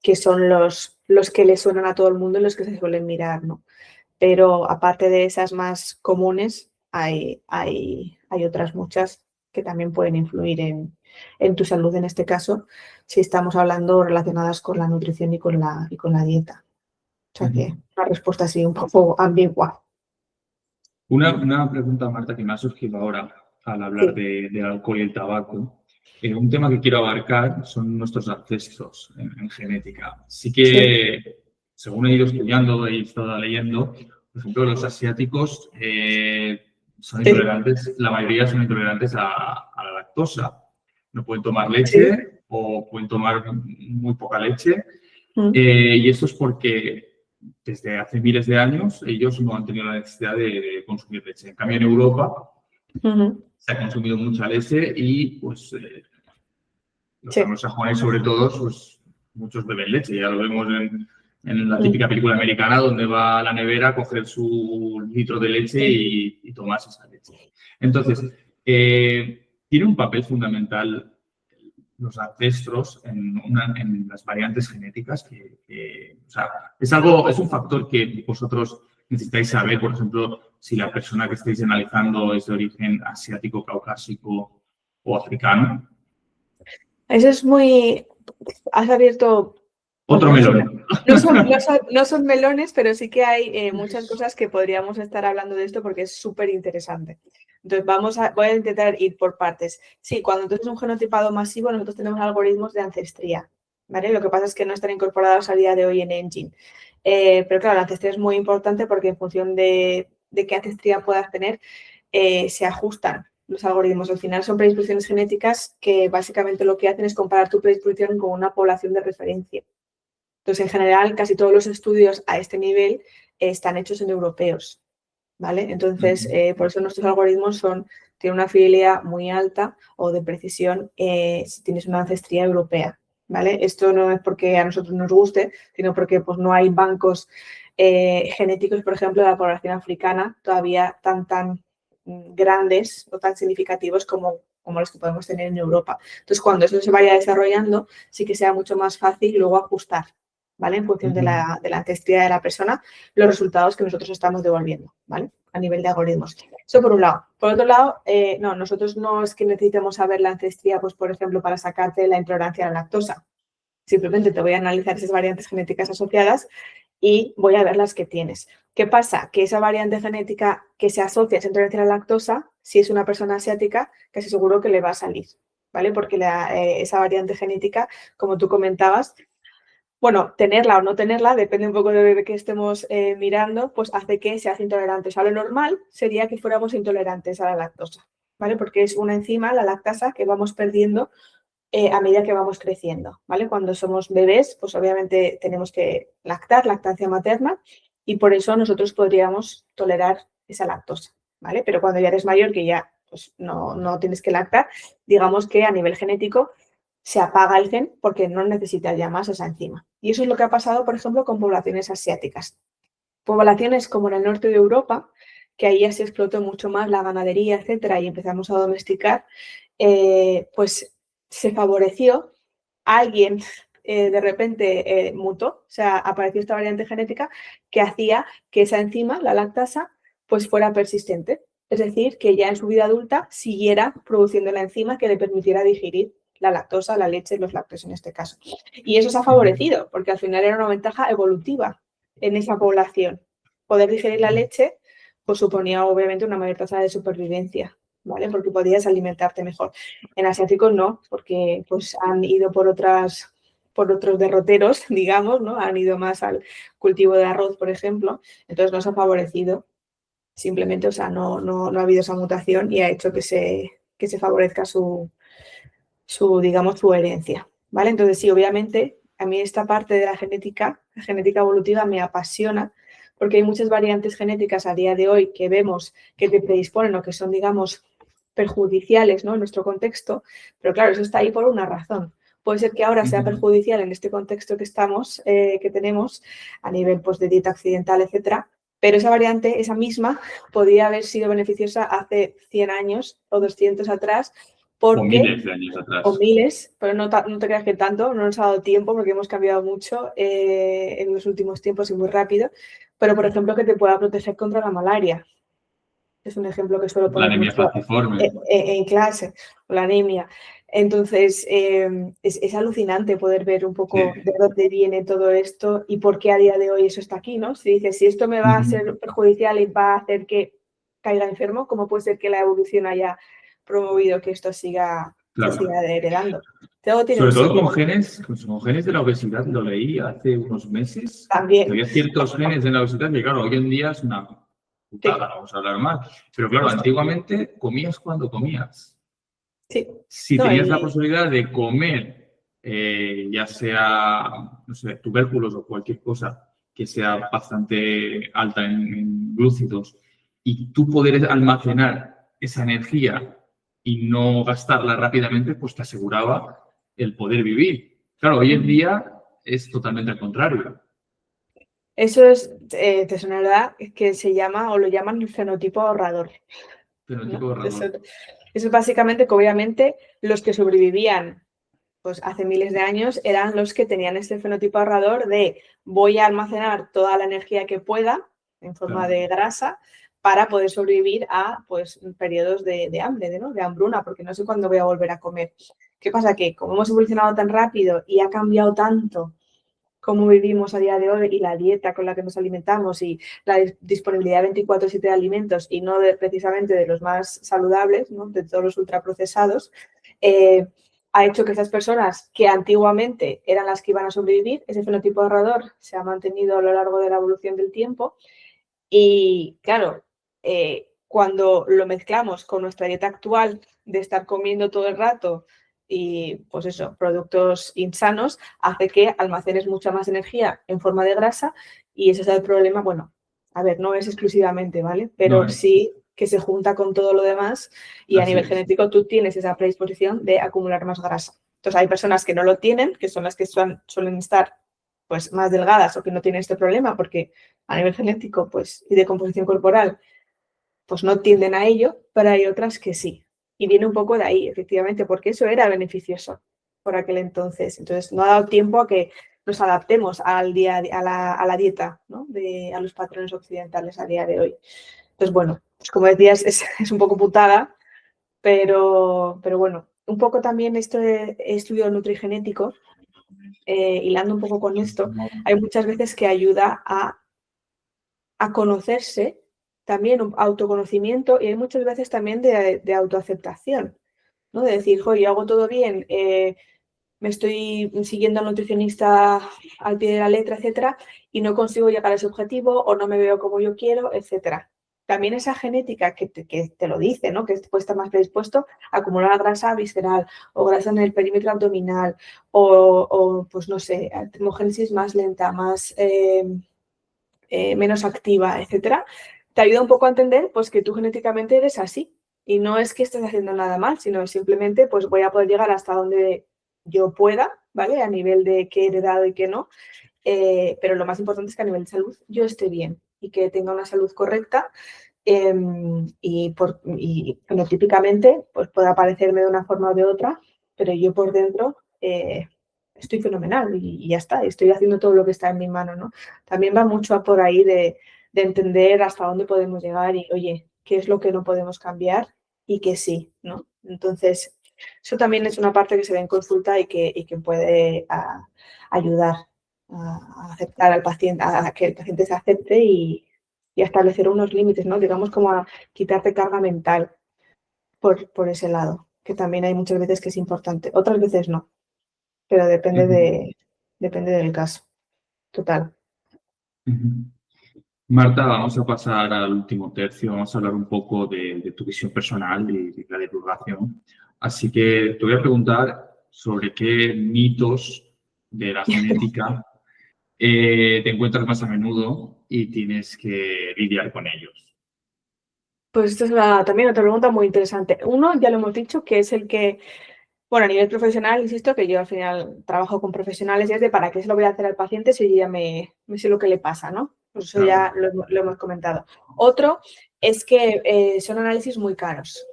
que son los que le suenan a todo el mundo y los que se suelen mirar, ¿no? Pero aparte de esas más comunes, hay otras muchas que también pueden influir en tu salud, en este caso, si estamos hablando relacionadas con la nutrición y con la dieta. O sea que una respuesta así un poco ambigua. Una pregunta, Marta, que me ha surgido ahora al hablar del alcohol y el tabaco. Un tema que quiero abarcar son nuestros ancestros en genética. Sí que, según he ido estudiando, he estado leyendo, Por ejemplo, los asiáticos son intolerantes, la mayoría son intolerantes a la lactosa. No pueden tomar leche o pueden tomar muy poca leche. Y esto es porque desde hace miles de años ellos no han tenido la necesidad de consumir leche. En cambio, en Europa se ha consumido mucha leche y pues los anglosajones, sobre todo, pues muchos beben leche. Ya lo vemos en la típica película americana donde va a la nevera a coger su litro de leche y tomarse esa leche. Entonces, tiene un papel fundamental los ancestros en las variantes genéticas o sea, es un factor que vosotros necesitáis saber, por ejemplo, si la persona que estáis analizando es de origen asiático, caucásico o africano. Eso es muy... Has abierto... Otro melón. No son melones, pero sí que hay muchas cosas que podríamos estar hablando de esto porque es súper interesante. Entonces, voy a intentar ir por partes. Sí, cuando tienes un genotipado masivo, nosotros tenemos algoritmos de ancestría, ¿vale? Lo que pasa es que no están incorporados a día de hoy en Engine. Pero claro, la ancestría es muy importante porque en función de qué ancestría puedas tener, se ajustan los algoritmos. Al final son predisposiciones genéticas que básicamente lo que hacen es comparar tu predisposición con una población de referencia. Entonces, en general, casi todos los estudios a este nivel están hechos en europeos, ¿vale? Entonces, por eso nuestros algoritmos tienen una fidelidad muy alta o de precisión si tienes una ancestría europea, ¿vale? Esto no es porque a nosotros nos guste, sino porque pues, no hay bancos genéticos, por ejemplo, de la población africana todavía tan grandes o tan significativos como los que podemos tener en Europa. Entonces, cuando eso se vaya desarrollando, sí que sea mucho más fácil luego ajustar, ¿vale? En función de la ancestría de la persona, los resultados que nosotros estamos devolviendo, ¿vale? A nivel de algoritmos. Eso por un lado. Por otro lado, no, nosotros no es que necesitemos saber la ancestría, pues, por ejemplo, para sacarte la intolerancia a la lactosa. Simplemente te voy a analizar esas variantes genéticas asociadas y voy a ver las que tienes. ¿Qué pasa? Que esa variante genética que se asocia a esa intolerancia a la lactosa, si es una persona asiática, casi seguro que le va a salir, ¿vale? Porque esa variante genética, como tú comentabas, bueno, tenerla o no tenerla, depende un poco de qué estemos mirando, pues hace que seas intolerante. O sea, lo normal sería que fuéramos intolerantes a la lactosa, ¿vale? Porque es una enzima, la lactasa, que vamos perdiendo a medida que vamos creciendo, ¿vale? Cuando somos bebés, pues obviamente tenemos que lactar, lactancia materna, y por eso nosotros podríamos tolerar esa lactosa, ¿vale? Pero cuando ya eres mayor, que ya pues, no tienes que lactar, digamos que a nivel genético se apaga el gen porque no necesitas ya más esa enzima. Y eso es lo que ha pasado, por ejemplo, con poblaciones asiáticas. Poblaciones como en el norte de Europa, que ahí ya se explotó mucho más la ganadería, etcétera, y empezamos a domesticar, pues se favoreció, alguien de repente mutó, o sea, apareció esta variante genética que hacía que esa enzima, la lactasa, pues fuera persistente. Es decir, que ya en su vida adulta siguiera produciendo la enzima que le permitiera digerir la lactosa, la leche, los lácteos en este caso. Y eso se ha favorecido, porque al final era una ventaja evolutiva en esa población. Poder digerir la leche pues suponía obviamente una mayor tasa de supervivencia, ¿vale? Porque podías alimentarte mejor. En asiáticos no, porque pues han ido por otros derroteros, digamos, ¿no? Han ido más al cultivo de arroz, por ejemplo, entonces nos ha favorecido. Simplemente, o sea, no ha habido esa mutación y ha hecho que se favorezca su herencia, ¿vale? Entonces, sí, obviamente, a mí esta parte de la genética evolutiva me apasiona porque hay muchas variantes genéticas a día de hoy que vemos que te predisponen o que son, digamos, perjudiciales, ¿no? En nuestro contexto, pero claro, eso está ahí por una razón. Puede ser que ahora sea perjudicial en este contexto que tenemos, a nivel pues, de dieta occidental, etcétera, pero esa variante, esa misma, podría haber sido beneficiosa hace 100 años o 200 atrás, porque, o miles de años atrás. O miles, pero no te creas que tanto, no nos ha dado tiempo porque hemos cambiado mucho en los últimos tiempos y muy rápido. Pero, por ejemplo, que te pueda proteger contra la malaria. Es un ejemplo que suelo poner la anemia falciforme en clase, o la anemia. Entonces, es alucinante poder ver un poco de dónde viene todo esto y por qué a día de hoy eso está aquí, ¿no? Si dices, si esto me va a ser perjudicial y va a hacer que caiga enfermo, ¿cómo puede ser que la evolución haya promovido que esto siga se claro. sigue heredando. Todo tiene Sobre un todo ciclo. con genes de la obesidad, lo leí hace unos meses. También. Había ciertos genes de la obesidad que, claro, hoy en día es una putada, vamos a hablar mal. Pero claro, Justo. antiguamente comías cuando comías. Sí. Si No, tenías y- la posibilidad de comer, ya sea, no sé, tubérculos o cualquier cosa que sea bastante alta en glúcidos, y tú poder almacenar esa energía y no gastarla rápidamente, pues te aseguraba el poder vivir. Claro, hoy en día es totalmente al contrario. Eso es, te sonará que se llama o lo llaman el fenotipo ahorrador, Fenotipo ¿no? ahorrador. Eso es básicamente que obviamente los que sobrevivían pues hace miles de años eran los que tenían este fenotipo ahorrador de voy a almacenar toda la energía que pueda en forma Claro. de grasa para poder sobrevivir a pues periodos de hambre, ¿no? De hambruna, porque no sé cuándo voy a volver a comer. ¿Qué pasa? Que como hemos evolucionado tan rápido y ha cambiado tanto cómo vivimos a día de hoy y la dieta con la que nos alimentamos y la disponibilidad 24/7 de alimentos y no precisamente de los más saludables, ¿no? De todos los ultraprocesados, ha hecho que esas personas que antiguamente eran las que iban a sobrevivir, ese fenotipo ahorrador se ha mantenido a lo largo de la evolución del tiempo y claro, cuando lo mezclamos con nuestra dieta actual de estar comiendo todo el rato y pues eso, productos insanos, hace que almacenes mucha más energía en forma de grasa y ese es el problema. Bueno, a ver, no es exclusivamente, ¿vale? No Pero es. sí que se junta con todo lo demás y a Así nivel es. genético tú tienes esa predisposición de acumular más grasa. Entonces hay personas que no lo tienen, que son las que suelen estar pues más delgadas o que no tienen este problema porque a nivel genético pues, y de composición corporal pues no tienden a ello, pero hay otras que sí. Y viene un poco de ahí, efectivamente, porque eso era beneficioso por aquel entonces. Entonces, no ha dado tiempo a que nos adaptemos al día, a la dieta, ¿no? A los patrones occidentales a día de hoy. Entonces, bueno, pues como decías, es un poco putada, pero bueno, un poco también esto de estudio nutrigenético, hilando un poco con esto, hay muchas veces que ayuda a conocerse, también un autoconocimiento y hay muchas veces también de autoaceptación, ¿no? De decir, jo, yo hago todo bien, me estoy siguiendo al nutricionista al pie de la letra, etcétera, y no consigo llegar a ese objetivo o no me veo como yo quiero, etcétera. También esa genética que te lo dice, ¿no? Que puede estar más predispuesto a acumular grasa visceral o grasa en el perímetro abdominal o pues no sé, termogénesis más lenta, más menos activa, etcétera, te ayuda un poco a entender pues que tú genéticamente eres así y no es que estés haciendo nada mal, sino simplemente pues voy a poder llegar hasta donde yo pueda, ¿vale? A nivel de qué he heredado y qué no, pero lo más importante es que a nivel de salud yo esté bien y que tenga una salud correcta y fenotípicamente pues pueda parecerme de una forma o de otra, pero yo por dentro estoy fenomenal y ya está, estoy haciendo todo lo que está en mi mano, ¿no? También va mucho por ahí de entender hasta dónde podemos llegar y, oye, qué es lo que no podemos cambiar y qué sí, ¿no? Entonces, eso también es una parte que se ve en consulta y que puede ayudar a aceptar al paciente, a que el paciente se acepte y a establecer unos límites, ¿no? Digamos como a quitarte carga mental por ese lado, que también hay muchas veces que es importante, otras veces no, pero depende del caso. Total. Ujú. Marta, vamos a pasar al último tercio, vamos a hablar un poco de tu visión personal y de la divulgación. Así que te voy a preguntar sobre qué mitos de la genética te encuentras más a menudo y tienes que lidiar con ellos. Pues esta es también otra pregunta muy interesante. Uno, ya lo hemos dicho, que es el que, bueno, a nivel profesional, insisto, que yo al final trabajo con profesionales y es de para qué se lo voy a hacer al paciente si yo ya me sé lo que le pasa, ¿no? Pues eso ya Claro. lo hemos comentado. Otro es que son análisis muy caros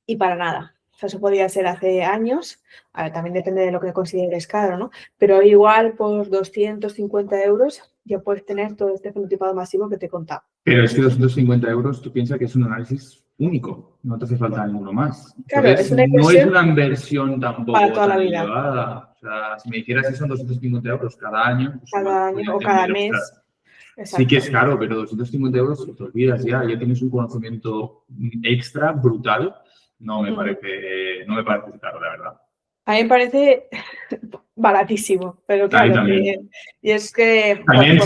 y para nada. O sea, eso podía ser hace años, a ver, también depende de lo que consideres caro, ¿no? Pero igual por 250 euros ya puedes tener todo este fenotipado masivo que te he contado. Pero es que 250 euros, tú piensas que es un análisis único, no te hace falta ninguno más. Claro, Entonces, es una no es inversión una inversión para tampoco toda la tan vida, elevada. O sea, si me dijeras que son 250 euros cada año, pues igual cada año podría o decir, cada mira, mes. ostras, sí que Exacto. es caro, pero 250 euros te olvidas ya tienes un conocimiento extra brutal no me parece caro, la verdad. A mí me parece baratísimo, pero A mí claro, también. y es que... También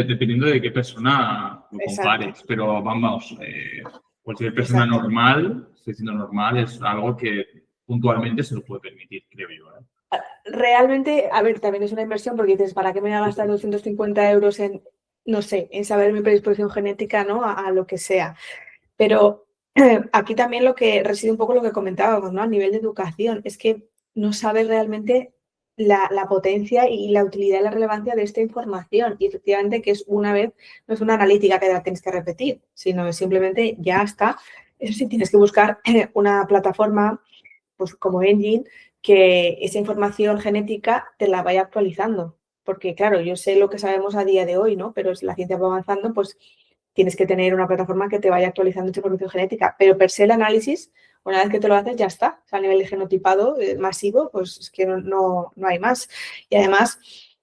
dependiendo de qué persona lo Exacto. compares, pero vamos, cualquier persona Exacto. normal, siendo normal, es algo que puntualmente se lo puede permitir, creo yo. Realmente, a ver, también es una inversión porque dices, ¿para qué me voy a gastar 250 euros en, no sé, en saber mi predisposición genética, ¿no? A lo que sea. Pero aquí también lo que reside un poco lo que comentábamos, ¿no? A nivel de educación, es que no sabes realmente la potencia y la utilidad y la relevancia de esta información. Y efectivamente que es una vez, no es una analítica que la tienes que repetir, sino simplemente ya está. Eso sí, tienes que buscar una plataforma pues, como Engine que esa información genética te la vaya actualizando. Porque claro, yo sé lo que sabemos a día de hoy, ¿no? Pero si la ciencia va avanzando, pues tienes que tener una plataforma que te vaya actualizando esa información genética. Pero per se el análisis, una vez que te lo haces, ya está. O sea, a nivel de genotipado masivo, pues es que no hay más. Y además,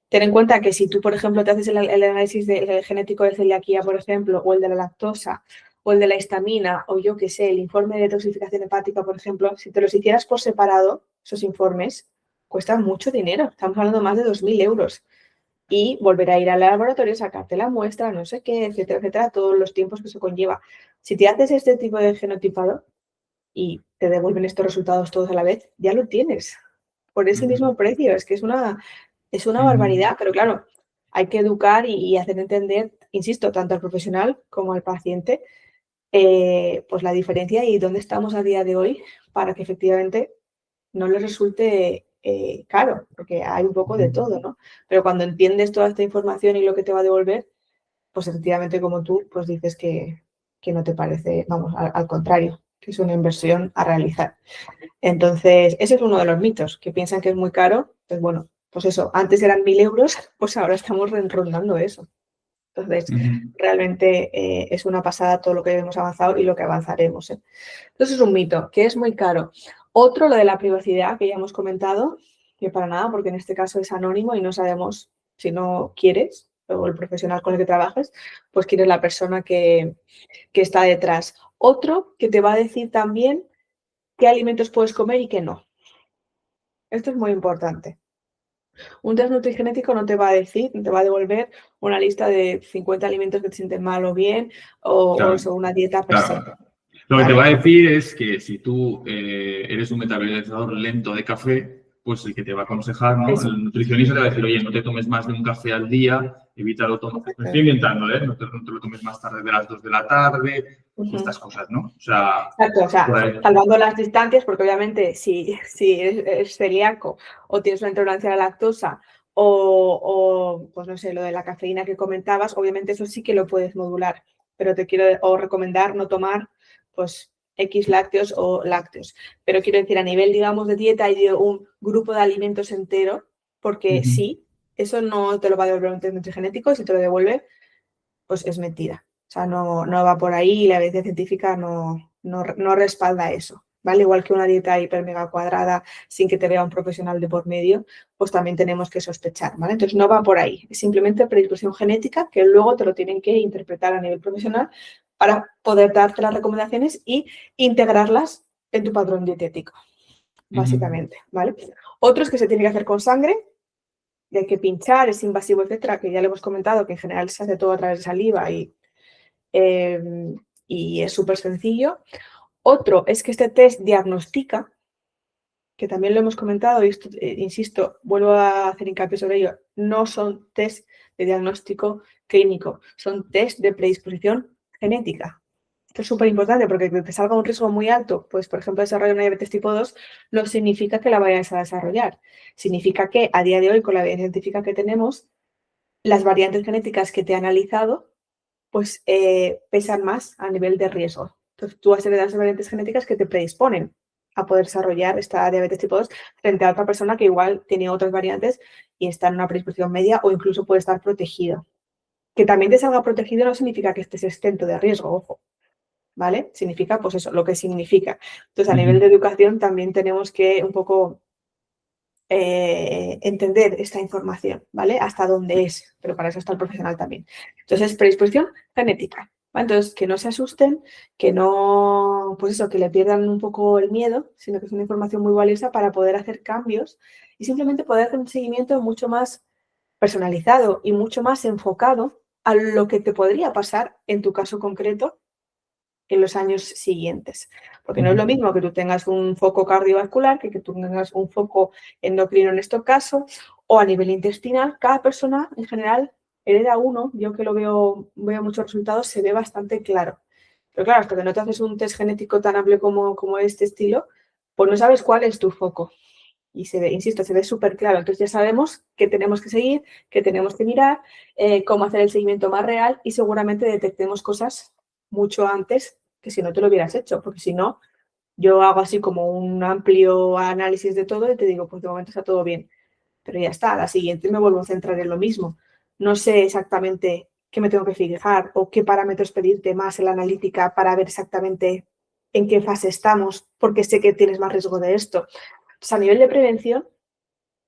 ten en cuenta que si tú, por ejemplo, te haces el análisis genético de celiaquía, por ejemplo, o el de la lactosa, o el de la histamina, o yo qué sé, el informe de detoxificación hepática, por ejemplo, si te los hicieras por separado, esos informes cuestan mucho dinero. Estamos hablando de más de 2.000 euros. Y volver a ir al laboratorio, sacarte la muestra, no sé qué, etcétera, etcétera, todos los tiempos que eso conlleva. Si te haces este tipo de genotipado y te devuelven estos resultados todos a la vez, ya lo tienes por ese mismo precio. Es que es una barbaridad, pero claro, hay que educar y hacer entender, insisto, tanto al profesional como al paciente, pues la diferencia y dónde estamos a día de hoy para que efectivamente no les resulte caro, porque hay un poco de todo, ¿no? Pero cuando entiendes toda esta información y lo que te va a devolver, pues efectivamente como tú, pues dices que no te parece, vamos, al contrario, que es una inversión a realizar. Entonces, ese es uno de los mitos, que piensan que es muy caro, pues bueno, pues eso, antes eran 1.000 euros, pues ahora estamos rondando eso. Entonces, realmente es una pasada todo lo que hemos avanzado y lo que avanzaremos. Entonces, es un mito, que es muy caro. Otro, lo de la privacidad, que ya hemos comentado, que para nada, porque en este caso es anónimo y no sabemos si no quieres, o el profesional con el que trabajes, pues quién es la persona que está detrás. Otro, que te va a decir también qué alimentos puedes comer y qué no. Esto es muy importante. Un test nutrigenético no te va a decir, no te va a devolver una lista de 50 alimentos que te sienten mal o bien, o eso, una dieta per se. Claro. Lo que te va a decir es que si tú eres un metabolizador lento de café, pues el que te va a aconsejar, ¿no? Eso. El nutricionista te va a decir, oye, no te tomes más de un café al día, evítalo tomar. Me estoy inventando, ¿eh? No te lo tomes más tarde de las 2 de la tarde, estas cosas, ¿no? O sea, exacto, o sea, salvando las distancias, porque obviamente si eres celíaco o tienes una intolerancia a la lactosa o, pues no sé, lo de la cafeína que comentabas, obviamente eso sí que lo puedes modular, pero te quiero recomendar no tomar pues X lácteos o lácteos. Pero quiero decir, a nivel, digamos, de dieta y de un grupo de alimentos entero, porque sí, eso no te lo va a devolver un test nutrigenético, y si te lo devuelve, pues es mentira. O sea, no va por ahí y la evidencia científica no respalda eso, ¿vale? Igual que una dieta hiper mega cuadrada sin que te vea un profesional de por medio, pues también tenemos que sospechar, ¿vale? Entonces no va por ahí, es simplemente predisposición genética que luego te lo tienen que interpretar a nivel profesional para poder darte las recomendaciones y integrarlas en tu patrón dietético, básicamente, ¿vale? Otros que se tiene que hacer con sangre, y hay que pinchar, es invasivo, etcétera, que ya le hemos comentado que en general se hace todo a través de saliva y es súper sencillo. Otro es que este test diagnostica, que también lo hemos comentado y esto, insisto, vuelvo a hacer hincapié sobre ello, no son test de diagnóstico clínico, son test de predisposición genética. Esto es súper importante porque que te salga un riesgo muy alto, pues por ejemplo desarrollar una diabetes tipo 2, no significa que la vayas a desarrollar. Significa que a día de hoy, con la evidencia científica que tenemos, las variantes genéticas que te he analizado, pues pesan más a nivel de riesgo. Entonces tú vas a heredar esas variantes genéticas que te predisponen a poder desarrollar esta diabetes tipo 2 frente a otra persona que igual tiene otras variantes y está en una predisposición media o incluso puede estar protegido. Que también te salga protegido no significa que estés exento de riesgo, ojo. ¿Vale? Significa, pues eso, lo que significa. Entonces, a nivel de educación también tenemos que un poco entender esta información, ¿vale? Hasta dónde es, pero para eso está el profesional también. Entonces, predisposición genética. ¿vale? Entonces, que no se asusten, que no, pues eso, que le pierdan un poco el miedo, sino que es una información muy valiosa para poder hacer cambios y simplemente poder hacer un seguimiento mucho más personalizado y mucho más enfocado a lo que te podría pasar en tu caso concreto en los años siguientes. Porque no es lo mismo que tú tengas un foco cardiovascular que tú tengas un foco endocrino en este caso, o a nivel intestinal. Cada persona en general hereda uno. Yo que lo veo muchos resultados, se ve bastante claro. Pero claro, hasta que no te haces un test genético tan amplio como este estilo, pues no sabes cuál es tu foco. Y se ve, insisto, se ve súper claro. Entonces ya sabemos qué tenemos que seguir, qué tenemos que mirar, cómo hacer el seguimiento más real y seguramente detectemos cosas mucho antes que si no te lo hubieras hecho. Porque si no, yo hago así como un amplio análisis de todo y te digo, pues de momento está todo bien. Pero ya está, a la siguiente me vuelvo a centrar en lo mismo. No sé exactamente qué me tengo que fijar o qué parámetros pedirte más en la analítica para ver exactamente en qué fase estamos, porque sé que tienes más riesgo de esto. Entonces, a nivel de prevención,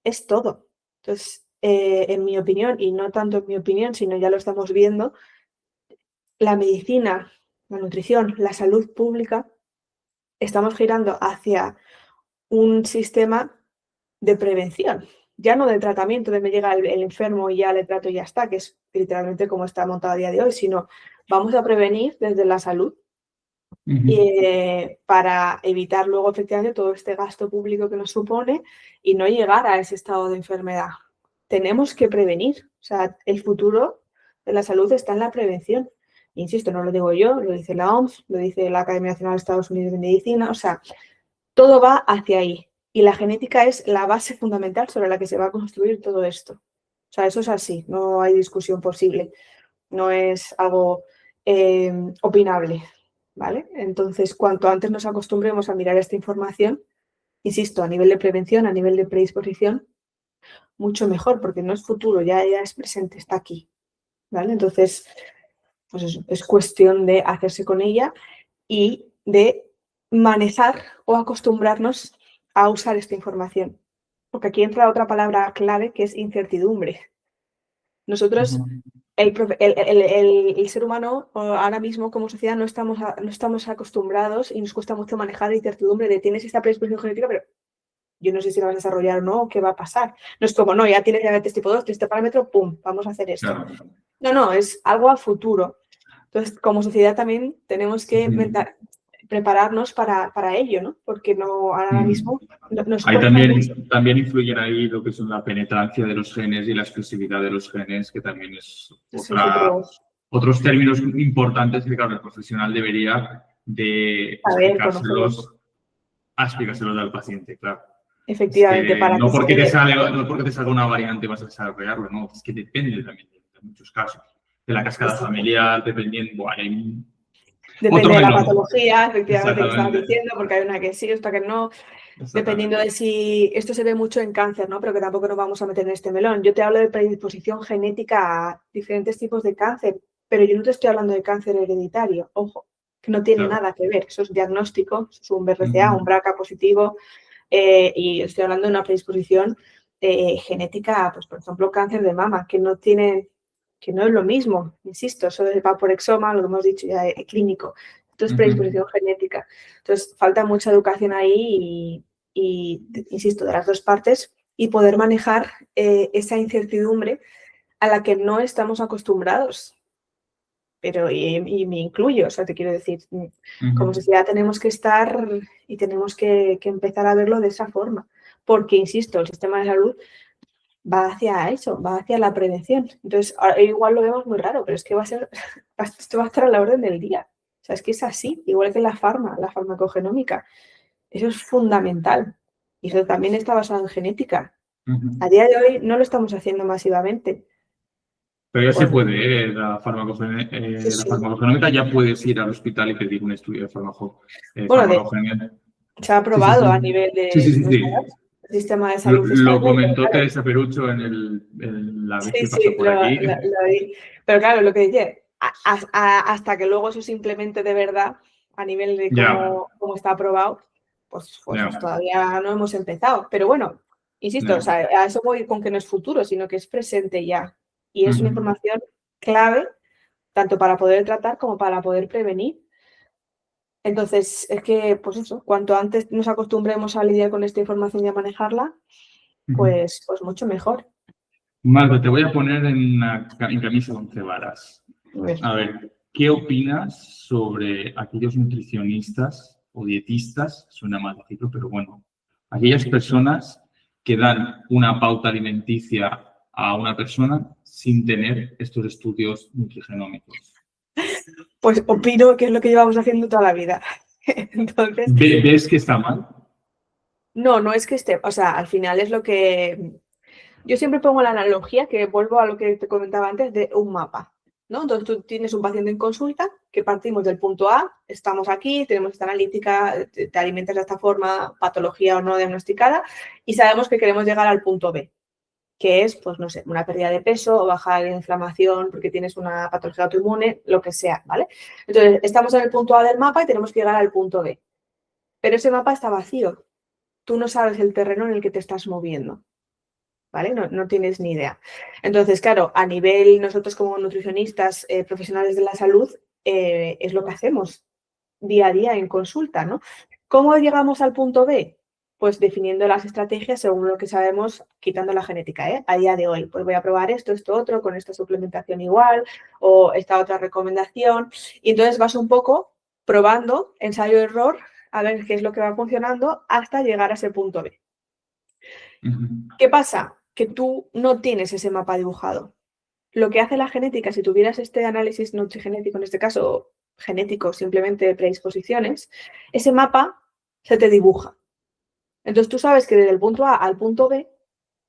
es todo. Entonces, en mi opinión, y no tanto en mi opinión, sino ya lo estamos viendo, la medicina, la nutrición, la salud pública, estamos girando hacia un sistema de prevención, ya no de tratamiento, de me llega el enfermo y ya le trato y ya está, que es literalmente como está montado a día de hoy, sino vamos a prevenir desde la salud para evitar luego efectivamente todo este gasto público que nos supone y no llegar a ese estado de enfermedad. Tenemos que prevenir, o sea, el futuro de la salud está en la prevención. Insisto, no lo digo yo, lo dice la OMS, lo dice la Academia Nacional de Estados Unidos de Medicina, o sea, todo va hacia ahí. Y la genética es la base fundamental sobre la que se va a construir todo esto. O sea, eso es así, no hay discusión posible, no es algo opinable, ¿vale? Entonces, cuanto antes nos acostumbremos a mirar esta información, insisto, a nivel de prevención, a nivel de predisposición, mucho mejor, porque no es futuro, ya es presente, está aquí, ¿vale? Entonces, pues es cuestión de hacerse con ella y de manejar o acostumbrarnos a usar esta información. Porque aquí entra otra palabra clave que es incertidumbre. Nosotros, el ser humano, ahora mismo como sociedad, no estamos acostumbrados y nos cuesta mucho manejar la incertidumbre de tienes esta predisposición genética, pero yo no sé si la vas a desarrollar o no, o qué va a pasar. No es como, no, ya tienes diabetes tipo 2, tienes este parámetro, pum, vamos a hacer esto. Claro. No, es algo a futuro. Entonces, como sociedad también tenemos que prepararnos para ello, ¿no? Porque no ahora mismo nos Ahí también influyen ahí lo que es la penetrancia de los genes y la expresividad de los genes, que también es otros términos importantes que, claro, el profesional debería de explicárselos al paciente, claro. Efectivamente, es que no porque te salga una variante vas a desarrollarlo, no, es que depende también de muchos casos. De la cascada familiar, dependiendo, depende de la patología, efectivamente, que estabas diciendo, porque hay una que sí, otra que no. Dependiendo de si esto se ve mucho en cáncer, ¿no? Pero que tampoco nos vamos a meter en este melón. Yo te hablo de predisposición genética a diferentes tipos de cáncer, pero yo no te estoy hablando de cáncer hereditario, ojo, que no tiene nada que ver. Eso es diagnóstico, eso es un BRCA, un BRCA positivo, y estoy hablando de una predisposición genética, pues por ejemplo, cáncer de mama, que no es lo mismo, insisto, eso va por exoma, lo que hemos dicho ya clínico. Esto es predisposición genética. Entonces, falta mucha educación ahí y, insisto, de las dos partes y poder manejar esa incertidumbre a la que no estamos acostumbrados. Pero, y me incluyo, o sea, te quiero decir, como sociedad tenemos que estar y tenemos que empezar a verlo de esa forma. Porque, insisto, el sistema de salud va hacia eso, va hacia la prevención. Entonces, igual lo vemos muy raro, pero es que esto va a estar a la orden del día. O sea, es que es así, igual que la farmacogenómica. Eso es fundamental. Y eso también está basado en genética. A día de hoy no lo estamos haciendo masivamente. Pero ya se puede, la farmacogenómica ya puedes ir al hospital y pedir un estudio de farmacogenómica. Se ha aprobado a nivel de... Sí. Sistema de salud. Lo comentó Teresa Perucho en la vez que pasó por aquí. Pero claro, lo que dice, hasta que luego eso se implemente de verdad a nivel de cómo está aprobado, pues todavía no hemos empezado. Pero bueno, insisto, o sea, a eso voy con que no es futuro, sino que es presente ya. Y es una información clave tanto para poder tratar como para poder prevenir. Entonces, es que, pues eso, cuanto antes nos acostumbremos a lidiar con esta información y a manejarla, pues mucho mejor. Marta, te voy a poner en camisa de 11 varas. Pues, A ver, ¿qué opinas sobre aquellos nutricionistas o dietistas? Suena mal decirlo, pero bueno, aquellas personas que dan una pauta alimenticia a una persona sin tener estos estudios nutrigenómicos. pues opino que es lo que llevamos haciendo toda la vida. Entonces, ¿Ves que está mal? no es que esté, o sea, al final es lo que yo siempre pongo la analogía, que vuelvo a lo que te comentaba antes, de un mapa, ¿no? Entonces tú tienes un paciente en consulta, que partimos del punto A, estamos aquí, tenemos esta analítica, te alimentas de esta forma, patología o no diagnosticada, y sabemos que queremos llegar al punto B, que es, pues no sé, una pérdida de peso o bajar de inflamación porque tienes una patología autoinmune, lo que sea, ¿vale? Entonces, estamos en el punto A del mapa y tenemos que llegar al punto B. Pero ese mapa está vacío. Tú no sabes el terreno en el que te estás moviendo, ¿vale? No tienes ni idea. Entonces, claro, a nivel nosotros como nutricionistas, profesionales de la salud, es lo que hacemos día a día en consulta, ¿no? ¿Cómo llegamos al punto B? Pues definiendo las estrategias según lo que sabemos, quitando la genética, ¿eh? A día de hoy, pues voy a probar esto, otro, con esta suplementación igual o esta otra recomendación. Y entonces vas un poco probando, ensayo-error, a ver qué es lo que va funcionando hasta llegar a ese punto B. ¿Qué pasa? Que tú no tienes ese mapa dibujado. Lo que hace la genética, si tuvieras este análisis nutrigenético, en este caso genético, simplemente de predisposiciones, ese mapa se te dibuja. Entonces tú sabes que desde el punto A al punto B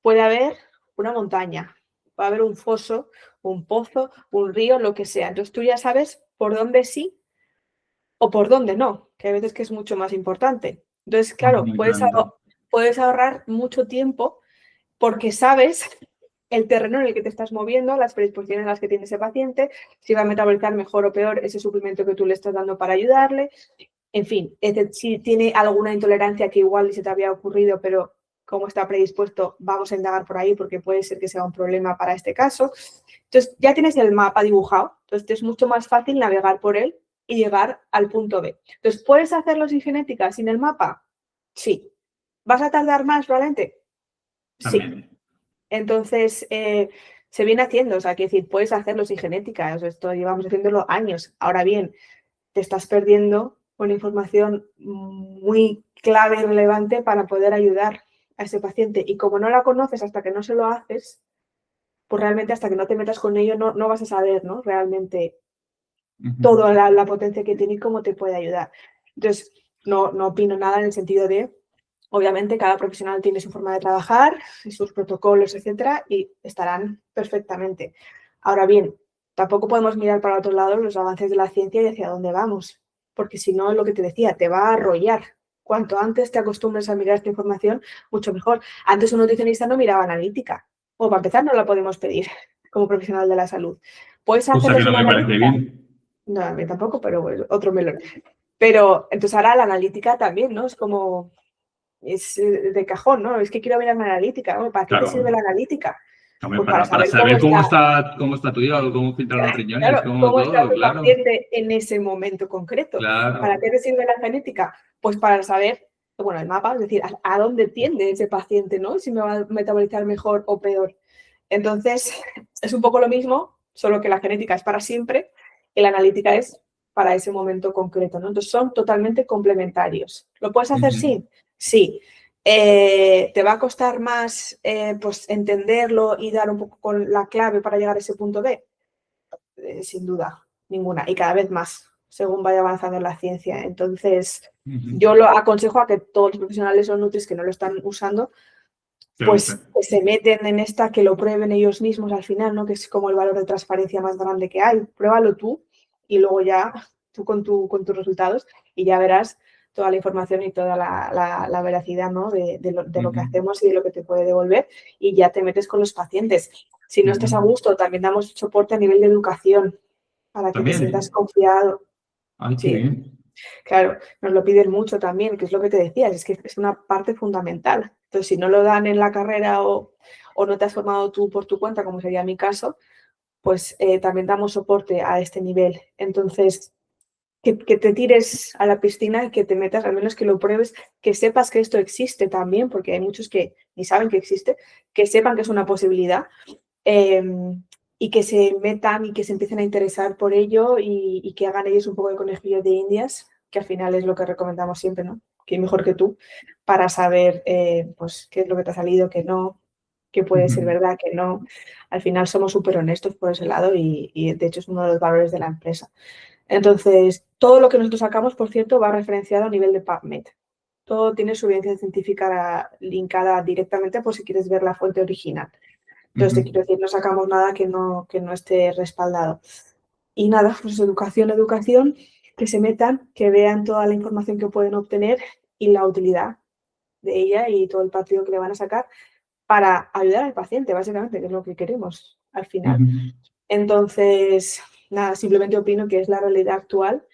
puede haber una montaña, puede haber un foso, un pozo, un río, lo que sea. Entonces tú ya sabes por dónde sí o por dónde no, que a veces que es mucho más importante. Entonces, claro, Me encanta. puedes ahorrar mucho tiempo porque sabes el terreno en el que te estás moviendo, las predisposiciones en las que tiene ese paciente, si va a metabolizar mejor o peor ese suplemento que tú le estás dando para ayudarle. En fin, si tiene alguna intolerancia que igual se te había ocurrido, pero como está predispuesto, vamos a indagar por ahí porque puede ser que sea un problema para este caso. Entonces, ya tienes el mapa dibujado, entonces es mucho más fácil navegar por él y llegar al punto B. Entonces, ¿puedes hacerlo sin genética, sin el mapa? Sí. ¿Vas a tardar más probablemente? Sí. También. Entonces, se viene haciendo, o sea, quiero decir, puedes hacerlo sin genética, o sea, esto llevamos haciéndolo años. Ahora bien, te estás perdiendo una información muy clave y relevante para poder ayudar a ese paciente. Y como no la conoces hasta que no se lo haces, pues realmente hasta que no te metas con ello no vas a saber, ¿no? Realmente toda la potencia que tiene y cómo te puede ayudar. Entonces, no opino nada en el sentido de, obviamente, cada profesional tiene su forma de trabajar, sus protocolos, etcétera, y estarán perfectamente. Ahora bien, tampoco podemos mirar para otro lado los avances de la ciencia y hacia dónde vamos, porque si no, lo que te decía, te va a arrollar. Cuanto antes te acostumbres a mirar esta información, mucho mejor. Antes un nutricionista no miraba analítica, o para empezar no la podemos pedir como profesional de la salud. ¿Puedes O sea hacerlo que no sin me parece analítica? bien. No, a mí tampoco, pero bueno, otro melón. Pero entonces ahora la analítica también, ¿no? Es como, es de cajón, ¿no? Es que quiero mirar la analítica, ¿no? ¿Para qué te sirve la Claro. analítica? Hombre, Pues para para saber cómo saber está, cómo está tu hígado, cómo filtran los riñones, claro, cómo cómo está todo, tu claro. paciente en ese momento concreto. ¿Para Claro. qué te sirve la genética? Pues para saber, bueno, el mapa, es decir, a dónde tiende ese paciente, ¿no? Si me va a metabolizar mejor o peor. Entonces, es un poco lo mismo, solo que la genética es para siempre y la analítica es para ese momento concreto, ¿no? Entonces, son totalmente complementarios. ¿Lo puedes hacer sí? Sí. ¿Te va a costar más pues entenderlo y dar un poco con la clave para llegar a ese punto B? Sin duda, ninguna. Y cada vez más, según vaya avanzando la ciencia. Entonces, yo lo aconsejo a que todos los profesionales o nutris que no lo están usando, pues que se meten en esta, que lo prueben ellos mismos al final, ¿no? Que es como el valor de transparencia más grande que hay. Pruébalo tú y luego ya tú con tus resultados y ya verás toda la información y toda la veracidad, ¿no? de lo que hacemos y de lo que te puede devolver y ya te metes con los pacientes. Si no estás a gusto, también damos soporte a nivel de educación para que te sientas confiado. Ay, qué Sí. bien. Claro, nos lo piden mucho también, que es lo que te decías, es que es una parte fundamental. Entonces, si no lo dan en la carrera o no te has formado tú por tu cuenta, como sería mi caso, pues también damos soporte a este nivel. Entonces, que te tires a la piscina y que te metas, al menos que lo pruebes, que sepas que esto existe también, porque hay muchos que ni saben que existe, que sepan que es una posibilidad y que se metan y que se empiecen a interesar por ello y que hagan ellos un poco de conejillo de indias, que al final es lo que recomendamos siempre, ¿no? Que mejor que tú, para saber pues qué es lo que te ha salido, qué no, qué puede ser verdad, qué no. Al final somos súper honestos por ese lado y de hecho es uno de los valores de la empresa. Entonces, todo lo que nosotros sacamos, por cierto, va referenciado a nivel de PubMed. Todo tiene su evidencia científica linkada directamente por si quieres ver la fuente original. Entonces, te quiero decir, no sacamos nada que no esté respaldado. Y nada, pues educación, que se metan, que vean toda la información que pueden obtener y la utilidad de ella y todo el partido que le van a sacar para ayudar al paciente, básicamente, que es lo que queremos al final. Entonces, nada, simplemente opino que es la realidad actual,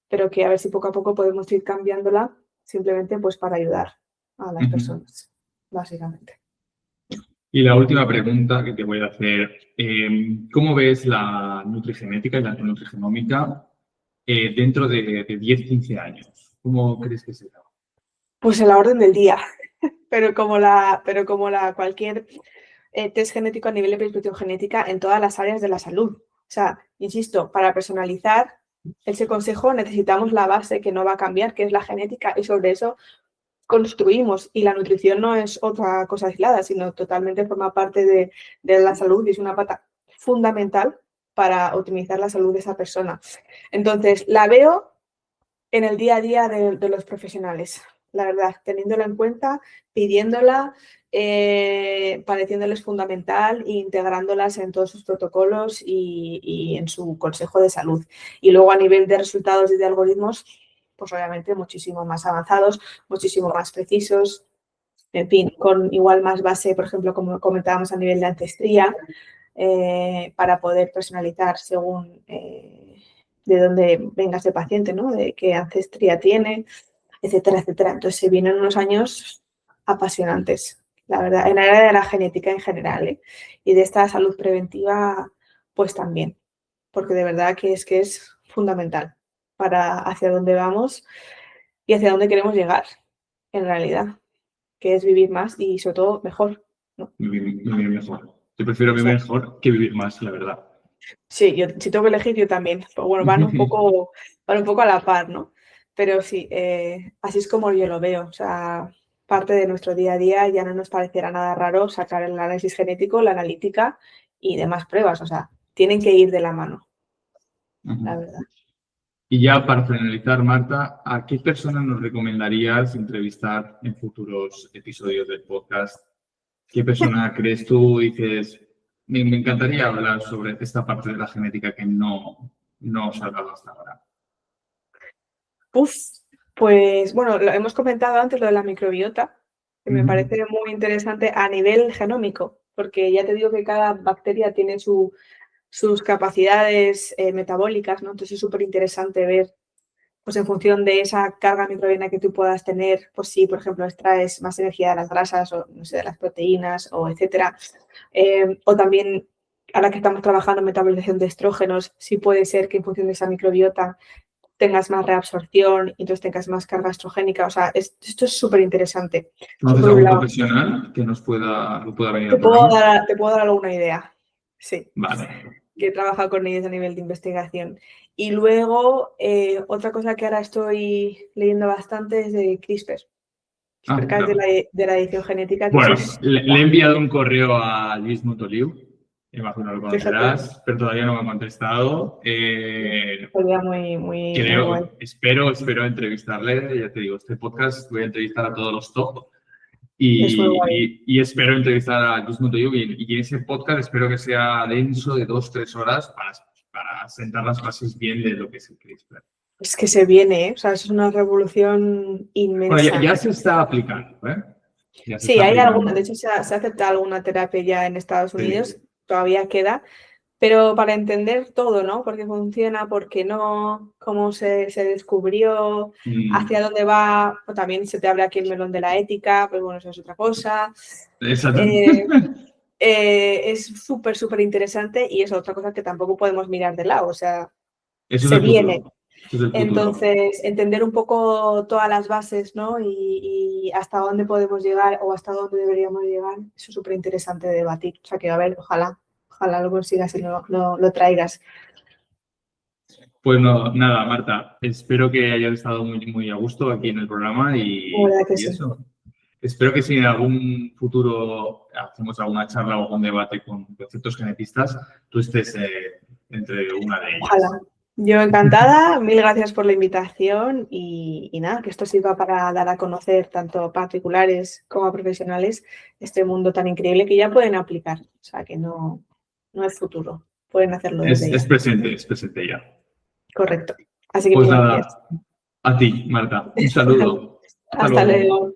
pero que a ver si poco a poco podemos ir cambiándola simplemente pues para ayudar a las personas, básicamente. Y la última pregunta que te voy a hacer, ¿cómo ves la nutrigenética y la nutrigenómica dentro de 10-15 años? ¿Cómo crees que será? Pues en la orden del día, pero como la cualquier test genético a nivel de prescripción genética en todas las áreas de la salud. O sea, insisto, para personalizar ese consejo necesitamos la base que no va a cambiar, que es la genética, y sobre eso construimos. Y la nutrición no es otra cosa aislada, sino totalmente forma parte de la salud y es una pata fundamental para optimizar la salud de esa persona. Entonces, la veo en el día a día de los profesionales, la verdad, teniéndola en cuenta, pidiéndola, pareciéndoles fundamental e integrándolas en todos sus protocolos y en su consejo de salud. Y luego a nivel de resultados y de algoritmos, pues obviamente muchísimo más avanzados, muchísimo más precisos, en fin, con igual más base, por ejemplo, como comentábamos a nivel de ancestría, para poder personalizar según de dónde venga ese paciente, ¿no? De qué ancestría tiene, etcétera, etcétera. Entonces se vienen unos años apasionantes, la verdad, en el área de la genética en general, ¿eh? Y de esta salud preventiva, pues también, porque de verdad que es fundamental para hacia dónde vamos y hacia dónde queremos llegar, en realidad, que es vivir más y sobre todo mejor, ¿no? Vivir mejor. Yo prefiero vivir mejor que vivir más, la verdad. Sí, yo si tengo que elegir, yo también. Pues bueno, van un poco a la par, ¿no? Pero sí, así es como yo lo veo. O sea, parte de nuestro día a día ya no nos parecerá nada raro sacar el análisis genético, la analítica y demás pruebas. O sea, tienen que ir de la mano, la verdad. Y ya para finalizar, Marta, ¿a qué persona nos recomendarías entrevistar en futuros episodios del podcast? ¿Qué persona crees tú y dices, me encantaría hablar sobre esta parte de la genética que no os ha hablado hasta ahora? Pues bueno, lo hemos comentado antes lo de la microbiota, que me parece muy interesante a nivel genómico, porque ya te digo que cada bacteria tiene sus capacidades metabólicas, ¿no? Entonces es súper interesante ver, pues en función de esa carga microbiana que tú puedas tener, pues si, por ejemplo, extraes más energía de las grasas o, no sé, de las proteínas o etcétera. O también, ahora que estamos trabajando en metabolización de estrógenos, sí puede ser que en función de esa microbiota tengas más reabsorción y entonces tengas más carga estrogénica. O sea, esto es súper interesante. ¿Conoces algún profesional que nos pueda venir al programa? Te puedo dar alguna idea. Sí. Vale. Que he trabajado con ellos a nivel de investigación. Y luego, otra cosa que ahora estoy leyendo bastante es de CRISPR. CRISPR, que es de la edición genética. Que bueno, es... le he enviado un correo a Luis Montoliu, imagino lo conocerás, pero todavía no me ha contestado. Sería muy creo, guay. espero entrevistarle, ya te digo, este podcast voy a entrevistar a todos los top. Es muy guay. Y espero entrevistar a Luis Montoliu y en ese podcast espero que sea denso de 2-3 horas para sentar las bases bien de lo que es el CRISPR. Es que se viene, ¿eh? O sea, es una revolución inmensa. Bueno, ya se está aplicando, ¿eh? Sí, hay alguna, de hecho se acepta alguna terapia ya en Estados Unidos, sí. Todavía queda, pero para entender todo, ¿no? Por qué funciona, por qué no, cómo se descubrió, hacia dónde va, o también se te abre aquí el melón de la ética, pero bueno, eso es otra cosa. Exactamente. es súper, súper interesante y es otra cosa que tampoco podemos mirar de lado, o sea, Eso es se el futuro. viene. Eso es el futuro. Entonces, entender un poco todas las bases, ¿no? Y hasta dónde podemos llegar o hasta dónde deberíamos llegar, eso es súper interesante de debatir. O sea, que a ver, ojalá lo consigas y lo traigas. Pues no, nada, Marta, espero que hayas estado muy, muy a gusto aquí en el programa y Sí. eso. Espero que si en algún futuro hacemos alguna charla o algún debate con ciertos genetistas, tú estés entre una de ellas. Ojalá. Yo encantada, mil gracias por la invitación y nada, que esto sirva para dar a conocer tanto a particulares como a profesionales este mundo tan increíble que ya pueden aplicar. O sea, que no es futuro, pueden hacerlo desde ya. Es presente ya. Correcto. Así que Pues mil nada, gracias. a ti, Marta. Un saludo. Hasta luego.